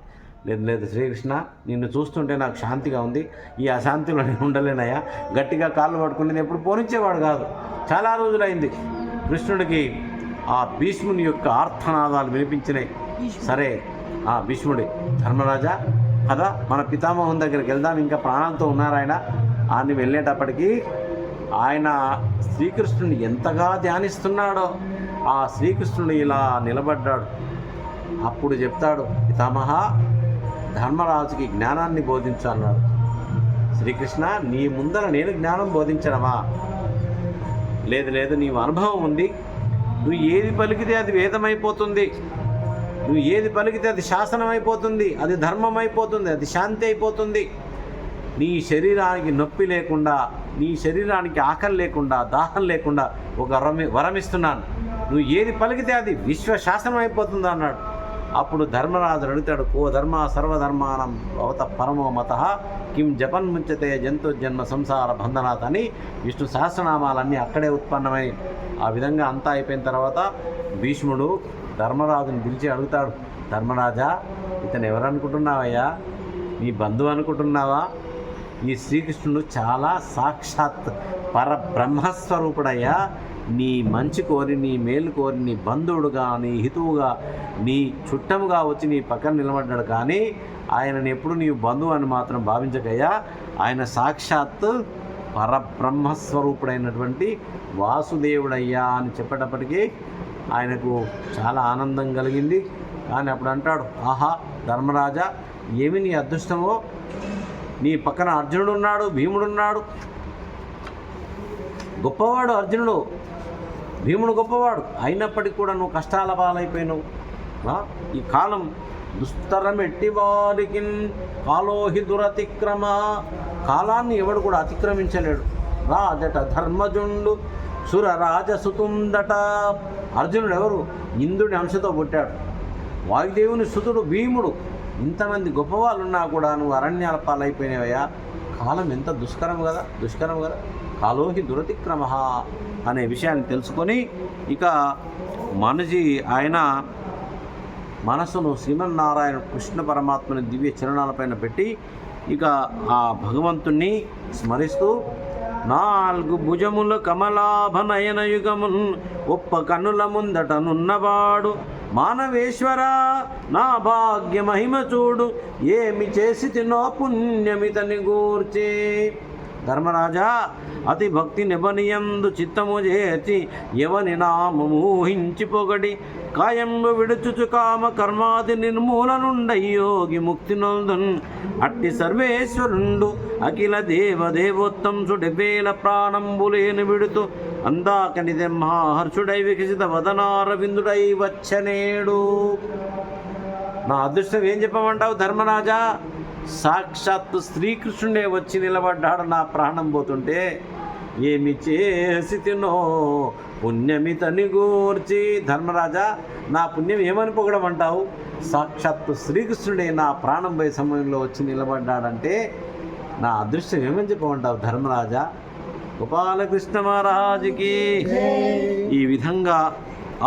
లేదు శ్రీకృష్ణ, నిన్ను చూస్తుంటే నాకు శాంతిగా ఉంది, ఈ అశాంతిలో నేను ఉండలేనయ్యా. గట్టిగా కాళ్ళు పట్టుకునేది ఎప్పుడు పోనిచ్చేవాడు కాదు. చాలా రోజులైంది. కృష్ణుడికి ఆ భీష్ముని యొక్క ఆర్తనాదాలు వినిపించినాయి. సరే, ఆ భీష్ముడి, ధర్మరాజా కదా, మన పితామహం దగ్గరికి వెళ్దాం, ఇంకా ప్రాణాలతో ఉన్నారు ఆయన అని వెళ్ళేటప్పటికీ ఆయన శ్రీకృష్ణుని ఎంతగా ధ్యానిస్తున్నాడో, ఆ శ్రీకృష్ణుడు ఇలా నిలబడ్డాడు. అప్పుడు చెప్తాడు, పితామహ, ధర్మరాజుకి జ్ఞానాన్ని బోధించు అన్నాడు. శ్రీకృష్ణ, నీ ముందర నేను జ్ఞానం బోధించడమా? లేదు, నీవు అనుభవం ఉంది. నువ్వు ఏది పలికితే అది వేదమైపోతుంది, నువ్వు ఏది పలికితే అది శాసనం అయిపోతుంది, అది ధర్మం అయిపోతుంది, అది శాంతి అయిపోతుంది. నీ శరీరానికి నొప్పి లేకుండా, నీ శరీరానికి ఆకలి లేకుండా, దాహం లేకుండా ఒక వరమిస్తున్నాను. నువ్వు ఏది పలికితే అది విశ్వశాసనం అయిపోతుంది అన్నాడు. అప్పుడు ధర్మరాజు అడుగుతాడు, కో ధర్మ సర్వధర్మానం భవత పరమో మత కిం జపన్ముంచతే జంతు జన్మ సంసార బంధనాథ్ అని విష్ణు సహస్రనామాలన్నీ అక్కడే ఉత్పన్నమై. ఆ విధంగా అంతా అయిపోయిన తర్వాత భీష్ముడు ధర్మరాజుని పిలిచి అడుగుతాడు, ధర్మరాజా, ఇతను ఎవరు అనుకుంటున్నావయ్యా? నీ బంధువు అనుకుంటున్నావా? ఈ శ్రీకృష్ణుడు చాలా సాక్షాత్ పరబ్రహ్మస్వరూపుడయ్యా. నీ మంచి కోరి, నీ మేలు కోరి, నీ బంధువుడుగా, నీ హితువుగా, నీ చుట్టముగా వచ్చి నీ పక్కన నిలబడ్డాడు. కానీ ఆయనని ఎప్పుడు నీవు బంధువు అని మాత్రం భావించకయ్యా. ఆయన సాక్షాత్ పరబ్రహ్మస్వరూపుడైనటువంటి వాసుదేవుడయ్యా అని చెప్పేటప్పటికీ ఆయనకు చాలా ఆనందం కలిగింది. కానీ అప్పుడు అంటాడు, ఆహా ధర్మరాజా, ఏమి నీ అదృష్టమో, నీ పక్కన అర్జునుడు ఉన్నాడు, భీముడున్నాడు. గొప్పవాడు అర్జునుడు, భీముడు గొప్పవాడు. అయినప్పటికీ కూడా నువ్వు కష్టాల పాలైపోయినావు. ఈ కాలం దుస్తరం ఎట్టి వారికి కాలోహి దురతిక్రమ. కాలాన్ని ఎవడు కూడా అతిక్రమించలేడు. రాజట ధర్మజుండు సురరాజసుతుందట. అర్జునుడు ఎవరు? ఇంద్రుడి అంశతో పుట్టాడు. వాయుదేవుని సుతుడు భీముడు. ఇంతమంది గొప్పవాళ్ళు ఉన్నా కూడా నువ్వు అరణ్యాల పాలైపోయినావయ్యా. కాలం ఎంత దుష్కరం కదా. కాలోహి దురతిక్రమ అనే విషయాన్ని తెలుసుకొని ఇక మనిషి ఆయన మనసును శ్రీమన్నారాయణ కృష్ణ పరమాత్మని దివ్య చరణాలపైన పెట్టి ఇక ఆ భగవంతుణ్ణి స్మరిస్తూ, నాలుగు భుజముల కమలాభ నయన యుగమున్ ఒప్ప కన్నుల ముందటనున్నవాడు మానవేశ్వర నా భాగ్య మహిమ చూడు, ఏమి చేసి తినో పుణ్యమితని గూర్చి. ధర్మరాజా, అతి భక్తి నిబనియందు చిత్తము చేర్చి ఎవని నామూహించి పొగడి కాయంబు విడుచుచు కామ కర్మాది నిర్మూలనుండయోగి ముక్తి నొందున్ అట్టి సర్వేశ్వరుండు అఖిల దేవదేవోత్తంసుడెవేల ప్రాణంబులేని విడుతూ అందాకనిదే మహాహర్షుడై వికసిత వదనారవిందుడై వచ్చనేడు. నా అదృష్టం ఏం చెప్పమంటావు ధర్మరాజా? సాక్షాత్తు శ్రీకృష్ణుడే వచ్చి నిలబడ్డాడు నా ప్రాణం పోతుంటే. ఏమి చేసి తినో పుణ్యమితని గూర్చి. ధర్మరాజా, నా పుణ్యం ఏమని పొగడమంటావు? సాక్షాత్తు శ్రీకృష్ణుడే నా ప్రాణం పోయే సమయంలో వచ్చి నిలబడ్డాడంటే నా అదృష్టం ఏమని చెప్పమంటావు ధర్మరాజా? గోపాలకృష్ణ మహారాజుకి. ఈ విధంగా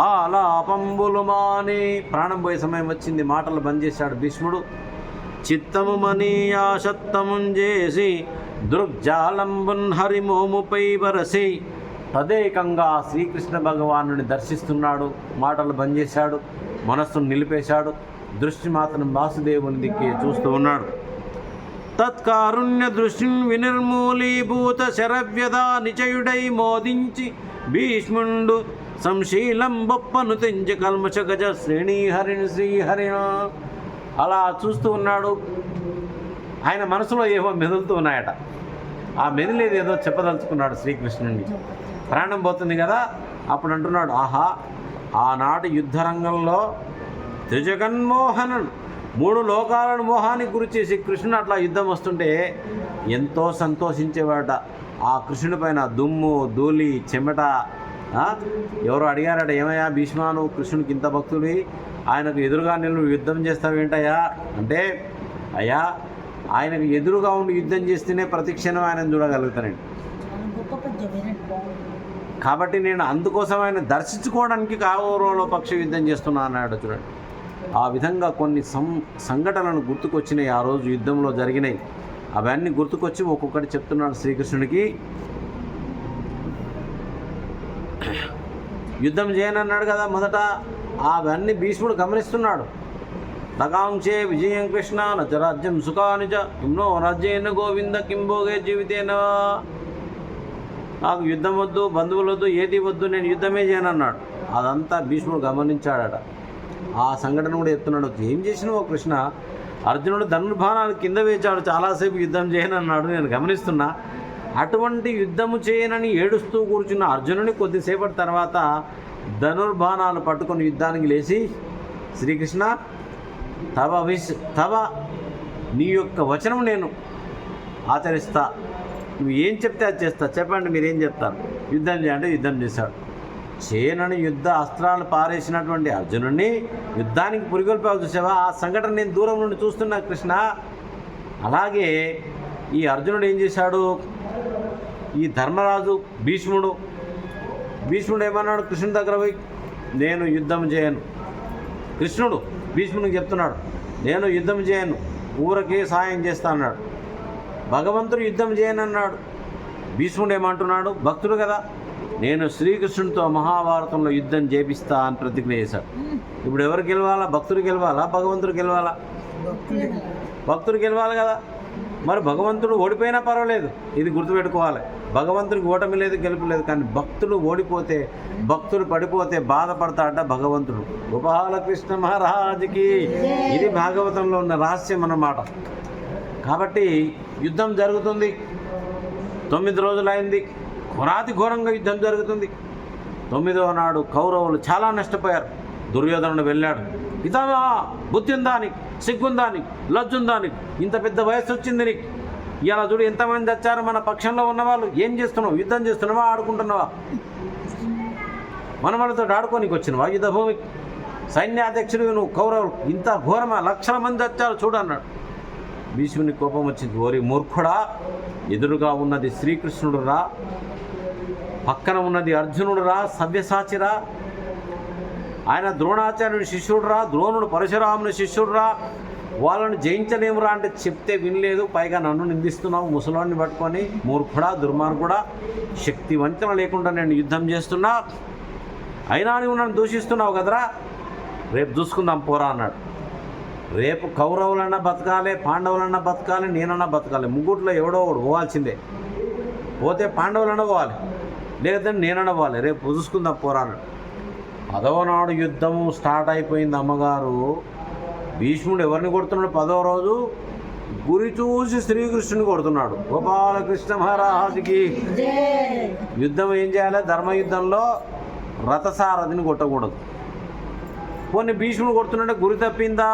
ఆలాపంబులు మాని ప్రాణం పోయే సమయం వచ్చింది. మాటలు బంద్ చేశాడు భీష్ముడు. చిత్తము మనీయాశత్తముంజేసి దృగ్జాలంబున్ హరిమోముపై వరసి తదేకంగా శ్రీకృష్ణ భగవానుని దర్శిస్తున్నాడు. మాటలు బంద్ చేశాడు, మనస్సును నిలిపేశాడు. దృష్టి మాత్రం వాసుదేవుని దిక్కే చూస్తూ ఉన్నాడు. తత్కారుణ్య దృష్టిని వినిర్మూలీభూత శరవ్యధా నిచయుడై మోదించి భీష్ముండు సంశీలం బొప్పను తెంచి కల్మష గజ శ్రేణీహరిణి శ్రీహరిణ. అలా చూస్తూ ఉన్నాడు. ఆయన మనసులో ఏవో మెదులుతూ ఉన్నాయట. ఆ మెదిలేది ఏదో చెప్పదలుచుకున్నాడు శ్రీకృష్ణుడిని. ప్రాణం పోతుంది కదా, అప్పుడు అంటున్నాడు, ఆహా, ఆనాటి యుద్ధరంగంలో త్రిజగన్మోహనుడు 3 లోకాలను మోహానికి గురి చేసి కృష్ణుడు అట్లా యుద్ధం వస్తుంటే ఎంతో సంతోషించేవాట. ఆ కృష్ణుడి పైన దుమ్ము ధూళి చెమట. ఎవరు అడిగారట, ఏమయ్యా భీష్మా, నువ్వు కృష్ణుడికి ఇంత భక్తుడి, ఆయనకు ఎదురుగా నువ్వు యుద్ధం చేస్తావేంటయ్యా అంటే, అయ్యా ఆయనకు ఎదురుగా ఉండి యుద్ధం చేస్తేనే ప్రతిక్షణం ఆయన చూడగలుగుతానండి. కాబట్టి నేను అందుకోసం ఆయన దర్శించుకోవడానికి కౌరవుల పక్ష యుద్ధం చేస్తున్నా అన్నాడు. చూడండి, ఆ విధంగా కొన్ని సంఘటనలు గుర్తుకొచ్చినాయి. ఆ రోజు యుద్ధంలో జరిగినాయి. అవన్నీ గుర్తుకొచ్చి ఒక్కొక్కటి చెప్తున్నాడు శ్రీకృష్ణుడికి. యుద్ధం చేయనన్నాడు కదా మొదట. అవన్నీ భీష్ముడు గమనిస్తున్నాడు. నకాంక్షే విజయం కృష్ణ నచరాజ్యం సుఖానిచ కిమ్నో రాజ్యేన గోవింద కింభోగే జీవితేన. నాకు యుద్ధం వద్దు, బంధువులు వద్దు, ఏది వద్దు, నేను యుద్ధమే చేయనన్నాడు. అదంతా భీష్ముడు గమనించాడట. ఆ సంఘటన కూడా చెప్తున్నాడు. ఏం చేసినావు కృష్ణ? అర్జునుడు ధనుర్బాణాలు కింద వేచాడు, చాలాసేపు యుద్ధం చేయనన్నాడు, నేను గమనిస్తున్నా. అటువంటి యుద్ధము చేయనని ఏడుస్తూ కూర్చున్న అర్జునుని కొద్దిసేపటి తర్వాత ధనుర్బాణాలు పట్టుకొని యుద్ధానికి లేచి, శ్రీకృష్ణ తవ నీ యొక్క వచనం నేను ఆచరిస్తా, నువ్వు ఏం చెప్తే అది చేస్తా, చెప్పండి మీరేం చెప్తారు, యుద్ధం చేయంటే యుద్ధం చేశాడు. చేయనని యుద్ధ అస్త్రాలు పారేసినటువంటి అర్జునుడిని యుద్ధానికి పురిగొల్పావు చూసావా? ఆ సంఘటన నేను దూరం నుండి చూస్తున్నా కృష్ణ. అలాగే ఈ అర్జునుడు ఏం చేశాడు? ఈ ధర్మరాజు భీష్ముడు ఏమన్నాడు కృష్ణుడి దగ్గర పోయి, నేను యుద్ధం చేయను. కృష్ణుడు భీష్ముడికి చెప్తున్నాడు, నేను యుద్ధం చేయను, ఊరకే సాయం చేస్తా అన్నాడు. భగవంతుడు యుద్ధం చేయనన్నాడు. భీష్ముడు ఏమంటున్నాడు? భక్తుడు కదా, నేను శ్రీకృష్ణుడితో మహాభారతంలో యుద్ధం చేపిస్తా అని ప్రతిజ్ఞ చేశాడు. ఇప్పుడు ఎవరు గెలవాలా? భక్తుడు గెలవాలా, భగవంతుడు గెలవాలా? భక్తుడు గెలవాలి కదా. మరి భగవంతుడు ఓడిపోయినా పర్వాలేదు, ఇది గుర్తుపెట్టుకోవాలి. భగవంతుడికి ఓటమి లేదు, గెలుపు లేదు. కానీ భక్తుడు ఓడిపోతే, భక్తుడు పడిపోతే బాధపడతాడ భగవంతుడు. గోపాలకృష్ణ మహారాజుకి. ఇది భాగవతంలో ఉన్న రహస్యం అన్నమాట. కాబట్టి యుద్ధం జరుగుతుంది. 9 రోజులైంది. ఘోరాతి ఘోరంగా యుద్ధం జరుగుతుంది. 9వ నాడు కౌరవులు చాలా నష్టపోయారు. దుర్యోధనుడు వెళ్ళాడు, ఇతమా బుద్ధిందానికి, సిగ్గుందానికి, లజ్జుందానికి, ఇంత పెద్ద వయసు వచ్చింది నీకు, ఇలా చూడు ఎంతమంది వచ్చారు మన పక్షంలో ఉన్నవాళ్ళు, ఏం చేస్తున్నావు? యుద్ధం చేస్తున్నావా, ఆడుకుంటున్నావా? మన వాళ్ళతో ఆడుకోనికి వచ్చినవా యుద్ధభూమికి? సైన్యాధ్యక్షుడు నువ్వు, కౌరవులు ఇంత ఘోరమా? లక్షల మంది వచ్చారు చూడన్నాడు. భీష్ముని కోపం వచ్చింది. ఓరి మూర్ఖుడా, ఎదురుగా ఉన్నది శ్రీకృష్ణుడు రా, పక్కన ఉన్నది అర్జునుడు రా, సవ్యసాచిరా, ఆయన ద్రోణాచార్యుడి శిష్యుడు రా, ద్రోణుడు పరశురాముని శిష్యుడు రా, వాళ్ళని జయించలేమురా అంటే చెప్తే వినలేదు, పైగా నన్ను నిందిస్తున్నావు ముసలాన్ని పట్టుకొని. మూర్ఖుడా, దుర్మార్గుడా, శక్తి వంచన లేకుండా నేను యుద్ధం చేస్తున్నా, అయినా నువ్వు నన్ను దూషిస్తున్నావు కదరా, రేపు చూసుకుందాం పోరా అన్నాడు. రేపు కౌరవులన్నా బతకాలి, పాండవులన్నా బతకాలి, నేనన్నా బతకాలి, ముగ్గుట్లో ఎవడో ఒకడు పోవాల్సిందే. పోతే పాండవులు అనబోవాలి, లేదంటే నేను అనబోవాలి, రేపు చూసుకుందాం పోరాడు. 10వ నాడు యుద్ధము స్టార్ట్ అయిపోయింది. అమ్మగారు భీష్ముడు ఎవరిని కొడుతున్నాడు? 10వ రోజు గురి చూసి శ్రీకృష్ణుని కొడుతున్నాడు. గోపాలకృష్ణ మహారాజుకి యుద్ధం ఏం చేయాలి? ధర్మయుద్ధంలో రథసారథిని కొట్టకూడదు. కొన్ని భీష్ముడు కొడుతున్నాడే గురి తప్పిందా?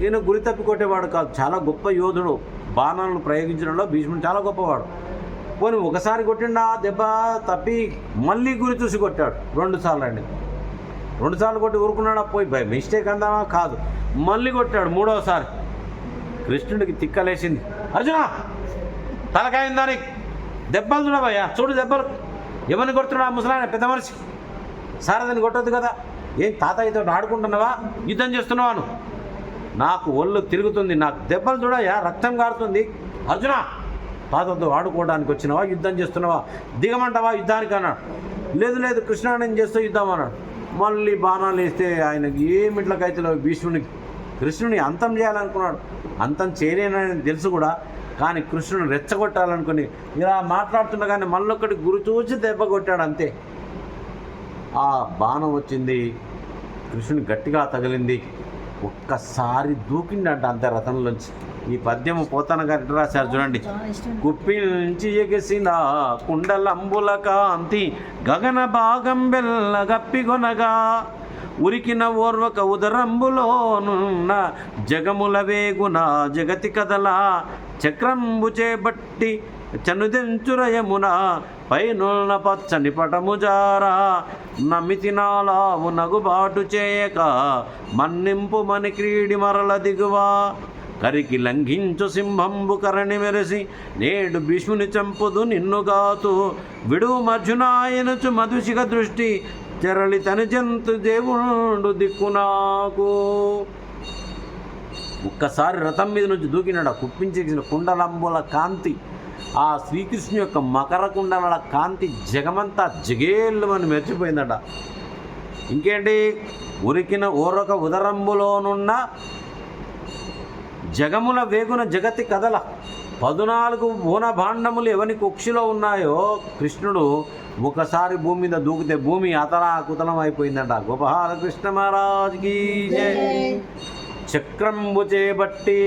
ఈయన గురి తప్పి కొట్టేవాడు కాదు, చాలా గొప్ప యోధుడు. బాణాలను ప్రయోగించడంలో భీష్ముడు చాలా గొప్పవాడు. పోనీ ఒకసారి కొట్టిండా దెబ్బ తప్పి మళ్ళీ గురి చూసి కొట్టాడు. 2 సార్లు అండి. 2 సార్లు కొట్టి ఊరుకున్నాడా? పోయి బై మిస్టేక్ అందామా? కాదు, మళ్ళీ కొట్టాడు 3వసారి. కృష్ణుడికి తిక్కలేసింది. అర్జున తలకాయిందా నీకు? దెబ్బలు చూడవయ్యా, చూడు దెబ్బలు. ఎవరిని కొడుతున్నాడు? ముసలాయన పెద్ద మనిషి. సారథిని కొట్టొద్దు కదా. ఏం తాతయ్యతో ఆడుకుంటున్నావా? యుద్ధం చేస్తున్నావాను? నాకు ఒళ్ళు తిరుగుతుంది, నాకు దెబ్బలు చూడయ్యా, రక్తం కారుతుంది. అర్జున తాతతో ఆడుకోవడానికి వచ్చినావా? యుద్ధం చేస్తున్నావా? దిగమంటావా యుద్ధానికి అన్నాడు. లేదు లేదు కృష్ణ నేను చేస్తూ యుద్ధం అన్నాడు. మళ్ళీ బాణాలు వేస్తే ఆయనకి ఏమిట్లకైతే భీష్మునికి కృష్ణుని అంతం చేయాలనుకున్నాడు. అంతం చేయలేనని తెలుసు కూడా, కానీ కృష్ణుని రెచ్చగొట్టాలనుకుని ఇలా మాట్లాడుతుండగానే మళ్ళొక్కటి గురి చూసి దెబ్బ కొట్టాడు అంతే. ఆ బాణం వచ్చింది, కృష్ణుని గట్టిగా తగిలింది. ఒక్కసారి దూకిండంట అంతే రథంలోంచి. ఈ పద్యము పోతన గారు రాశారు చూడండి. కుప్పిల్చి ఎగసిన కుండలంబుల కాంతి గగన భాగం బెల్ల గప్పిగొనగా ఉరికిన ఓర్వక ఉదరంబులోనున్న జగముల వేగున జగతి కదల చక్రంబు చేబట్టి చనుదెంచురయమున పైనున్న పచ్చని పటము జారా నమితి నాలావు నగుబాటు చేయక మన్నింపు మని క్రీడి మరల దిగువా కరికి లంఘించు సింహంబు కరణి మెరసి నేడు భీష్ముని చంపుదు నిన్నుగాతు విడువు మర్జునాయనుచు మధుశిఖ దృష్టి చెరలి తని జంతు దేవుడు దిక్కు నాకు. ఒక్కసారి రథం మీద నుంచి దూకినాడు. కుప్పించేసిన కుండలంబుల కాంతి, ఆ శ్రీకృష్ణు యొక్క మకర కుండల కాంతి జగమంతా జగేళ్ళు అని మెరిచిపోయిందట. ఇంకేంటి? ఉరికిన ఓరొక ఉదరంబులోనున్న జగముల వేగున జగతి కదల 14 బోన భాండములు ఎవని కుక్షిలో ఉన్నాయో కృష్ణుడు ఒకసారి భూమి మీద దూకితే భూమి అతలా కుతలం అయిపోయిందంట. గోపాలకృష్ణ మహారాజుకి చక్రంబు చేబట్టి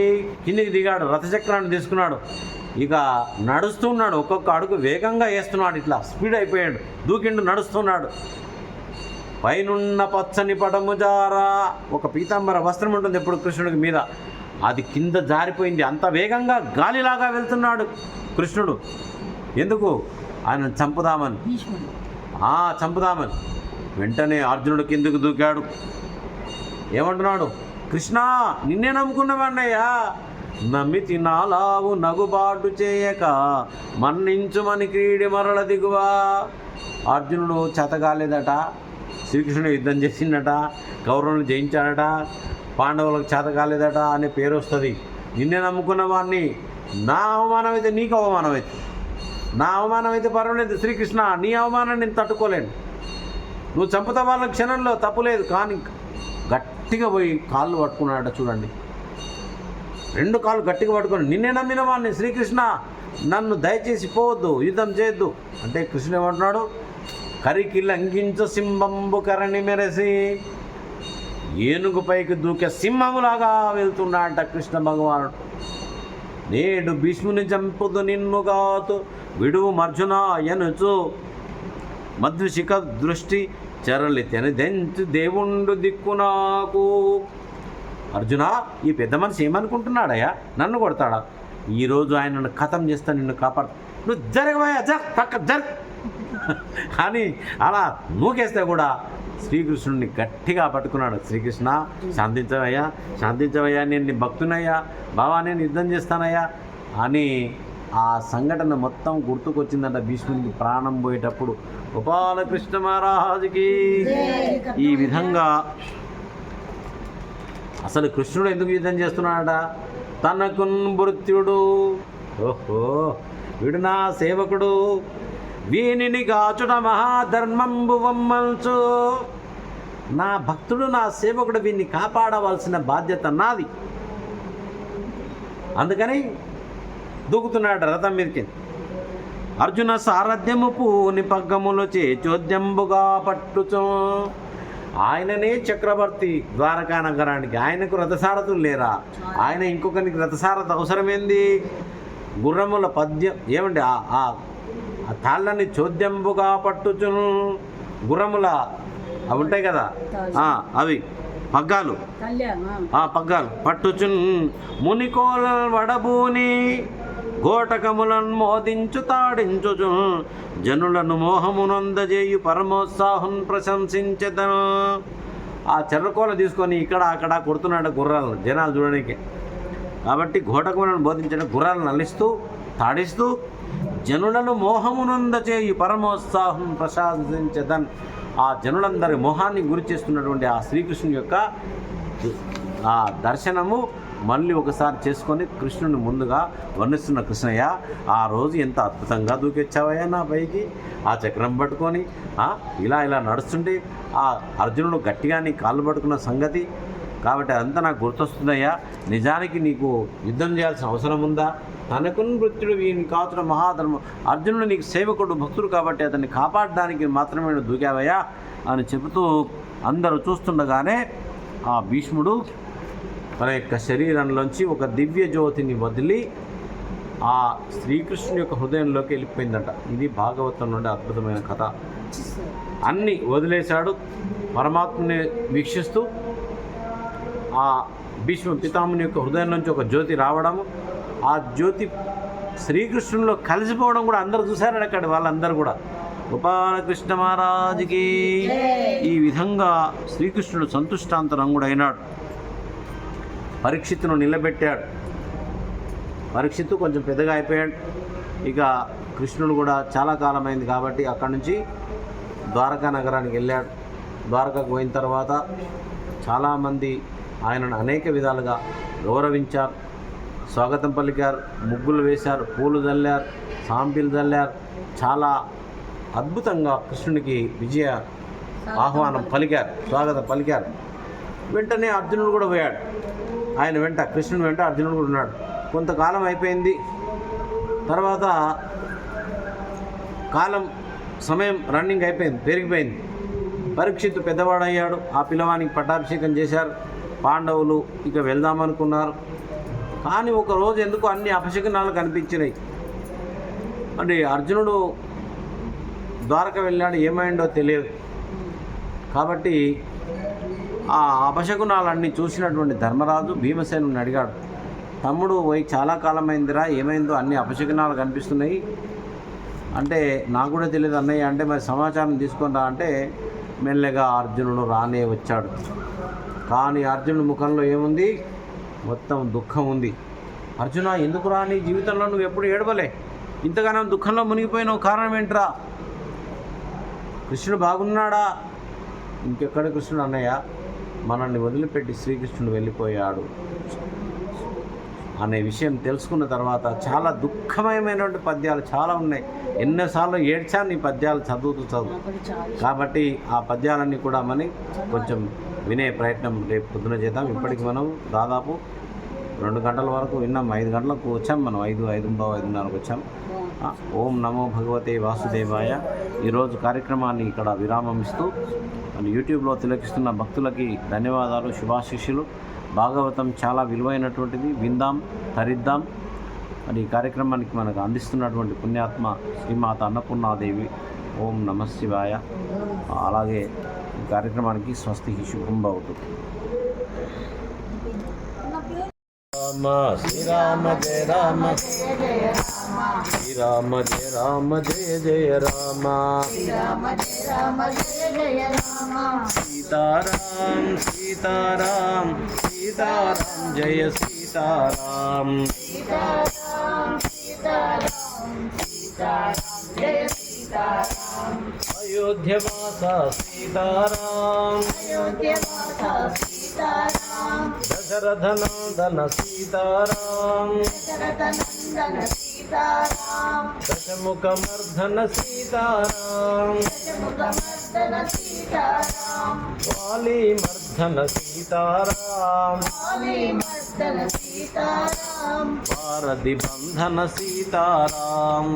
కిందికి దిగాడు, రథచక్రాన్ని తీసుకున్నాడు. ఇక నడుస్తున్నాడు, ఒక్కొక్క అడుగు వేగంగా వేస్తున్నాడు, ఇట్లా స్పీడ్ అయిపోయాడు, దూకిండు, నడుస్తున్నాడు. పైనున్న పచ్చని పటము జారా, ఒక పీతాంబర వస్త్రం ఉంటుంది ఎప్పుడు కృష్ణుడికి మీద, అది కింద జారిపోయింది. అంత వేగంగా గాలిలాగా వెళ్తున్నాడు కృష్ణుడు. ఎందుకు? ఆయన చంపుదామని, చంపుదామని. వెంటనే అర్జునుడు కిందకు దూకాడు. ఏమంటున్నాడు? కృష్ణ నిన్నే నమ్ముకున్నవాడినయ్యా, నమ్మితి నాలావు నగుబాటు చేయక మన్నించుమని క్రీడి మరల దిగువా. అర్జునుడు చేతగాలేదట, శ్రీకృష్ణుడు యుద్ధం చేసిందట, కౌరవులను జయించాడట, పాండవులకు చేత కాలేదట అనే పేరు వస్తుంది. నిన్నే నమ్ముకున్న వాడిని నా అవమానం అయితే నీకు అవమానం అయితే, నా అవమానం అయితే పర్వాలేదు శ్రీకృష్ణ, నీ అవమానం నేను తట్టుకోలేను. నువ్వు చంపుతా వాళ్ళ క్షణంలో తప్పులేదు, కానీ గట్టిగా పోయి కాళ్ళు పట్టుకున్నాడట. చూడండి, 2 కాళ్ళు గట్టిగా పట్టుకొని, నిన్నే నమ్మిన వాడిని శ్రీకృష్ణ, నన్ను దయచేసి పోవద్దు, యుద్ధం చేయొద్దు అంటే కృష్ణుడు ఏమంటున్నాడు? కరికి లంఘించు సింహంబు కరణి మెరసి, ఏనుగు పైకి దూకే సింహములాగా వెళ్తున్నాడట కృష్ణ భగవానుడు. నేడు భీష్ముని చంపుదు నిన్నుగాతు విడువు మర్జునాయనుచు మధుశిఖ దృష్టి చెరలి తెనదెంచు దేవుండు దిక్కు నాకు. అర్జున, ఈ పెద్ద మనిషి ఏమనుకుంటున్నాడయ్యా? నన్ను కొడతాడా? ఈరోజు ఆయనను ఖతం చేస్తా, నిన్ను కాపాడు, నువ్వు జరగవయ్యా, జర అని అలా నూకేస్తే కూడా శ్రీకృష్ణుడిని గట్టిగా పట్టుకున్నాడు. శ్రీకృష్ణ శాంతించవయ్యా, శాంతించవయ్యా, నేను నీ భక్తునయ్యా, బావా నేను యుద్ధం చేస్తానయ్యా అని ఆ సంఘటన మొత్తం గుర్తుకొచ్చిందంట భీష్మునికి ప్రాణం పోయేటప్పుడు. గోపాలకృష్ణ మహారాజుకి ఈ విధంగా అసలు కృష్ణుడు ఎందుకు యుద్ధం చేస్తున్నాడట? తనకు మృత్యుడు, ఓహో వీడు నా సేవకుడు, వీనిని గాచుట మహాధర్మంబు వమ్మల్చు, నా భక్తుడు నా సేవకుడు, వీన్ని కాపాడవలసిన బాధ్యత నాది. అందుకని దూకుతున్నాడు రథం మీదకి. అర్జున సారథ్యము పూని పగ్గములు చోద్యంబుగా పట్టుచు. ఆయననే చక్రవర్తి ద్వారకా నగరానికి. ఆయనకు రథసారథులు లేరా? ఆయన ఇంకొకరికి రథసారథి అవసరమేంది? గుర్రముల పద్యం ఏమండి ఆ తాళ్ళని చోద్యంబుగా పట్టుచును. గుర్రముల అవి ఉంటాయి కదా, అవి పగ్గాలు, పగ్గాలు పట్టుచున్. మునికోల వడబూని గోటకములను మోదించు తాడించుచు. జనులను మోహమునందజేయు పరమోత్సాహం ప్రశంసించదను. ఆ చెర్రకోల తీసుకొని ఇక్కడ అక్కడ కొడుతున్నాడు గుర్రాలను జనాలు చూడడానికి. కాబట్టి ఘోటకములను బోధించిన గుర్రాలను నల్లిస్తూ తాడిస్తూ జనులను మోహమునందచేయు పరమోత్సాహం ప్రశంసించదన్. ఆ జనులందరి మోహాన్ని గురి చేస్తున్నటువంటి ఆ శ్రీకృష్ణుని యొక్క ఆ దర్శనము మళ్ళీ ఒకసారి చేసుకొని కృష్ణుని ముందుగా వర్ణిస్తున్న కృష్ణయ్య, ఆ రోజు ఎంత అద్భుతంగా దూకొచ్చావయ్యా నా పైకి ఆ చక్రం పట్టుకొని. ఇలా నడుస్తుంటే ఆ అర్జునుడు గట్టిగా నీ కాళ్ళు పట్టుకున్న సంగతి. కాబట్టి అదంతా నాకు గుర్తొస్తుందయ్యా. నిజానికి నీకు యుద్ధం చేయాల్సిన అవసరం ఉందా? తనకున్ మృత్యుడు వీని కాచున మహాధర్మం. అర్జునుడు నీకు సేవకుడు, భక్తుడు కాబట్టి అతన్ని కాపాడడానికి మాత్రమే నువ్వు దూకావయ్యా అని చెబుతూ అందరూ చూస్తుండగానే ఆ భీష్ముడు తన యొక్క శరీరంలోంచి ఒక దివ్య జ్యోతిని వదిలి ఆ శ్రీకృష్ణుని యొక్క హృదయంలోకి వెళ్ళిపోయిందట. ఇది భాగవతం నుండి అద్భుతమైన కథ. అన్నీ వదిలేశాడు. పరమాత్మని వీక్షిస్తూ ఆ భీష్మ పితాముని యొక్క హృదయం నుంచి ఒక జ్యోతి రావడము, ఆ జ్యోతి శ్రీకృష్ణునిలో కలిసిపోవడం కూడా అందరూ చూశారు అక్కడ వాళ్ళందరూ కూడా. గోపాలకృష్ణ మహారాజుకి ఈ విధంగా శ్రీకృష్ణుడు సంతుష్టాంతరంగుడు అయినాడు. పరీక్షిత్తును నిలబెట్టాడు. పరీక్షిత్తు కొంచెం పెద్దగా అయిపోయాడు. ఇక కృష్ణుడు కూడా చాలా కాలమైంది కాబట్టి అక్కడి నుంచి ద్వారకా నగరానికి వెళ్ళాడు. ద్వారకాకు పోయిన తర్వాత చాలామంది ఆయనను అనేక విధాలుగా గౌరవించారు, స్వాగతం పలికారు, ముగ్గులు వేశారు, పూలు చల్లారు, సాంపిలు చల్లారు. చాలా అద్భుతంగా కృష్ణునికి విజయ ఆహ్వానం పలికారు, స్వాగతం పలికారు. వెంటనే అర్జునుడు కూడా పోయాడు. ఆయన వెంట, కృష్ణుని వెంట అర్జునుడు కూడా ఉన్నాడు. కొంతకాలం అయిపోయింది. తర్వాత సమయం రన్నింగ్ అయిపోయింది, పెరిగిపోయింది. పరీక్షిత్తు పెద్దవాడయ్యాడు. ఆ పిల్లవానికి పట్టాభిషేకం చేశారు. పాండవులు ఇక వెళ్దామనుకున్నారు. కానీ ఒకరోజు ఎందుకు అన్ని అపశకునాలు కనిపించినాయి. అంటే అర్జునుడు ద్వారక వెళ్ళాడు, ఏమైందో తెలియదు. కాబట్టి ఆ అపశకునాలన్నీ చూసినటువంటి ధర్మరాజు భీమసేనుని అడిగాడు, తమ్ముడు పోయి చాలా కాలమైందిరా, ఏమైందో అన్ని అపశకునాలు కనిపిస్తున్నాయి అంటే. నాకు కూడా తెలియదు అన్నయ్య అంటే. మరి సమాచారం తీసుకొని రా అంటే మెల్లగా అర్జునుడు రానే వచ్చాడు. కానీ అర్జునుడి ముఖంలో ఏముంది? మొత్తం దుఃఖం ఉంది. అర్జున, ఎందుకు రా, నీ జీవితంలో నువ్వు ఎప్పుడు ఏడవలే, ఇంతగానో దుఃఖంలో మునిగిపోయినావు, కారణం ఏంట్రా? కృష్ణుడు బాగున్నాడా? ఇంకెక్కడ కృష్ణుడు అన్నయ్య, మనల్ని వదిలిపెట్టి శ్రీకృష్ణుడు వెళ్ళిపోయాడు అనే విషయం తెలుసుకున్న తర్వాత చాలా దుఃఖమయమైనటువంటి పద్యాలు చాలా ఉన్నాయి. ఎన్నోసార్లు ఏడ్చాను ఈ పద్యాలు చదువుతూ. కాబట్టి ఆ పద్యాలన్నీ కూడా మనం కొంచెం వినే ప్రయత్నం రేపు పొద్దున చేద్దాం. ఇప్పటికి మనం దాదాపు 2 గంటల వరకు విన్నాం. 5 గంటలకు వచ్చాం మనం, 5:30కు వచ్చాం. ఓం నమో భగవతే వాసుదేవాయ. ఈరోజు కార్యక్రమాన్ని ఇక్కడ విరామం ఇస్తూ యూట్యూబ్లో తిలకిస్తున్న భక్తులకి ధన్యవాదాలు, శుభాశిష్యులు. భాగవతం చాలా విలువైనటువంటిది, విందాం, తరిద్దాం. ఈ కార్యక్రమానికి మనకు అందిస్తున్నటువంటి పుణ్యాత్మ శ్రీమాత అన్నపూర్ణాదేవి, ఓం నమ శివాయ. అలాగే ఈ కార్యక్రమానికి స్వస్తి శుభం భవతు. రామ శ్రీరామ జయ రామ, శ్రీరామ జయ రామ జయ జయ రామ, సీతారాం సీతారాం సీతారాం జయ సీతారాం, అయోధ్యవాస సీతారాం, దశరథనందన సీతారాం, దశముఖమర్ధన సీతారాం, వాలీమర్ధన సీతారాం, వారధి బంధన సీతారాం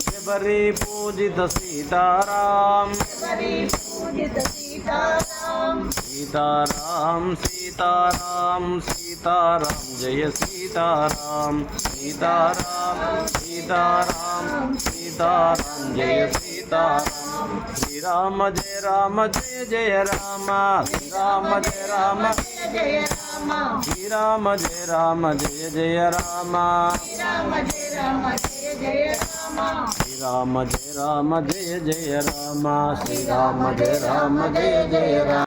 శబరి పూజిత సీతారాం సీతారాం సీతారాం సీతారాం జయ సీతారాం సీతారాం సీతారాం సీతారాం జయ సీతారాం శ్రీరామ జయ రామ జయ జయ రామ శ్రీరామ జయ రామ శ్రీరామ జయ రామ జయ జయ రామ శ్రీరామ జయ రామ జయ జయ రామ శ్రీరామ జయ రామ జయ జయ రామ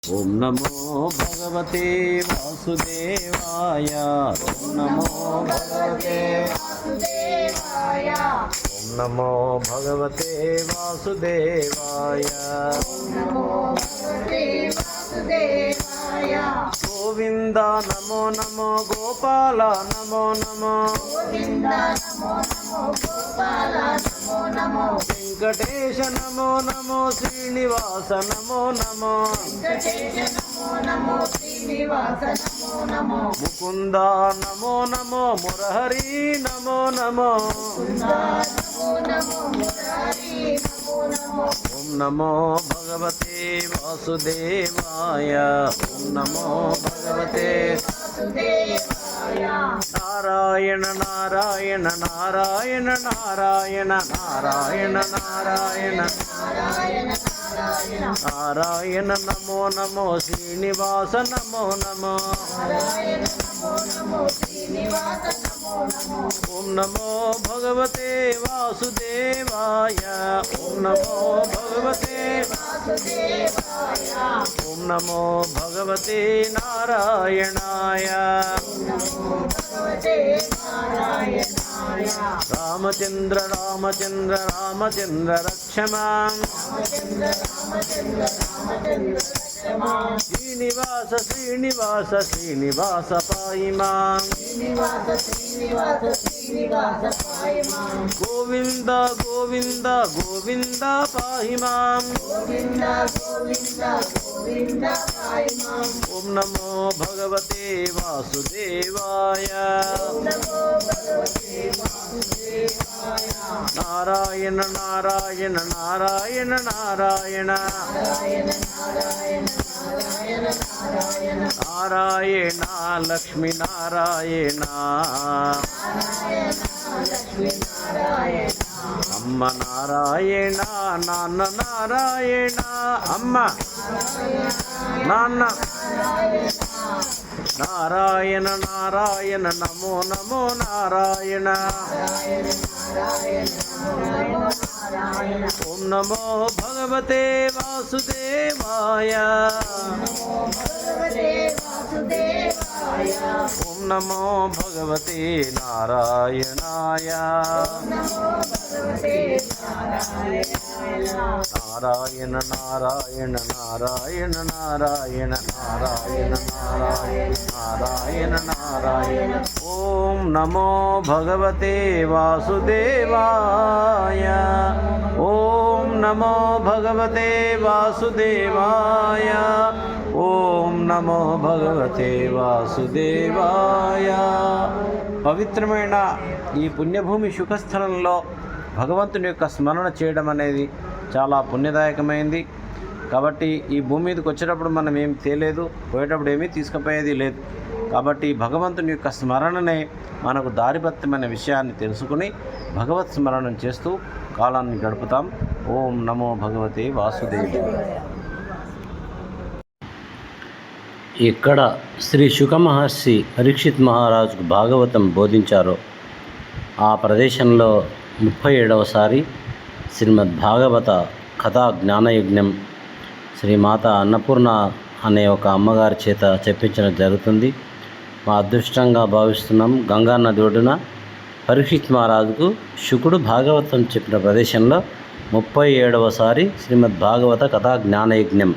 ఓం నమో భగవతే వాసుదేవాయ ఓం నమో భగవతే ఓం నమో భగవతే వాసుదేవాయ గోవింద నమో నమో గోపాల నమో నమో వెంకటేశ నమో నమో శ్రీనివాస నమో నమో ముకుంద నమో నమో మురహరి నమో నమో ఓం నమో భగవతే వాసుదేవాయ ఓం నమో భగవతే నారాయణ నారాయణ నారాయణ నారాయణ నారాయణ నారాయణ నారాయణ నమో నమో శ్రీనివాస నమో నమో ఓం నమో భగవతే వాసుదేవాయ ఓం నమో భగవతే ఓం నమో భగవతే నారాయణాయ రామచంద్ర రామచంద్ర రామచంద్ర రక్షమాం శ్రీనివాస శ్రీనివాస శ్రీనివాస పాయి మాం గోవింద గోవింద గోవింద పాయి మాం ఓం నమో భగవతే వాసుదేవాయ నారాయణ నారాయణ నారాయణ నారాయణ నారాయణ లక్ష్మీ నారాయణ అమ్మ నారాయణ నాన్న నారాయణ అమ్మ నాన్న నారాయణ నారాయణ నమో నమో నారాయణ ఓం నమో భగవతే వాసుదేవాయ ఓం నమో భగవతే నారాయణాయ నారాయణ నారాయణ నారాయణ నారాయణ నారాయణ నారాయణ నారాయణ నారాయణ ఓం నమో భగవతే వాసుదేవాయ ఓం నమో భగవతే వాసుదేవాయ ఓం నమో భగవతే వాసుదేవాయ పవిత్రమైన ఈ పుణ్యభూమి శుఖస్థలంలో భగవంతుని యొక్క స్మరణ చేయడం అనేది చాలా పుణ్యదాయకమైంది. కాబట్టి ఈ భూమి మీదకి వచ్చేటప్పుడు మనం ఏం తేలేదు, పోయేటప్పుడు ఏమీ తీసుకుపోయేది లేదు. కాబట్టి భగవంతుని యొక్క స్మరణనే మనకు దారిపత్యమైన విషయాన్ని తెలుసుకుని భగవత్ స్మరణం చేస్తూ కాలాన్ని గడుపుతాం. ఓం నమో భగవతే వాసుదేవాయ. ఇక్కడ శ్రీ శుక మహర్షి పరీక్షిత్ మహారాజుకు భాగవతం బోధించారో ఆ ప్రదేశంలో 37వసారి శ్రీమద్ భాగవత కథా జ్ఞానయజ్ఞం శ్రీమాత అన్నపూర్ణ అనే ఒక అమ్మగారి చేత చెప్పించడం జరుగుతుంది. మా అదృష్టంగా భావిస్తున్నాం. గంగా నది ఒడ్డున పరీక్షిత్ మహారాజుకు శుకుడు భాగవతం చెప్పిన ప్రదేశంలో 37వసారి శ్రీమద్ భాగవత కథా జ్ఞానయజ్ఞం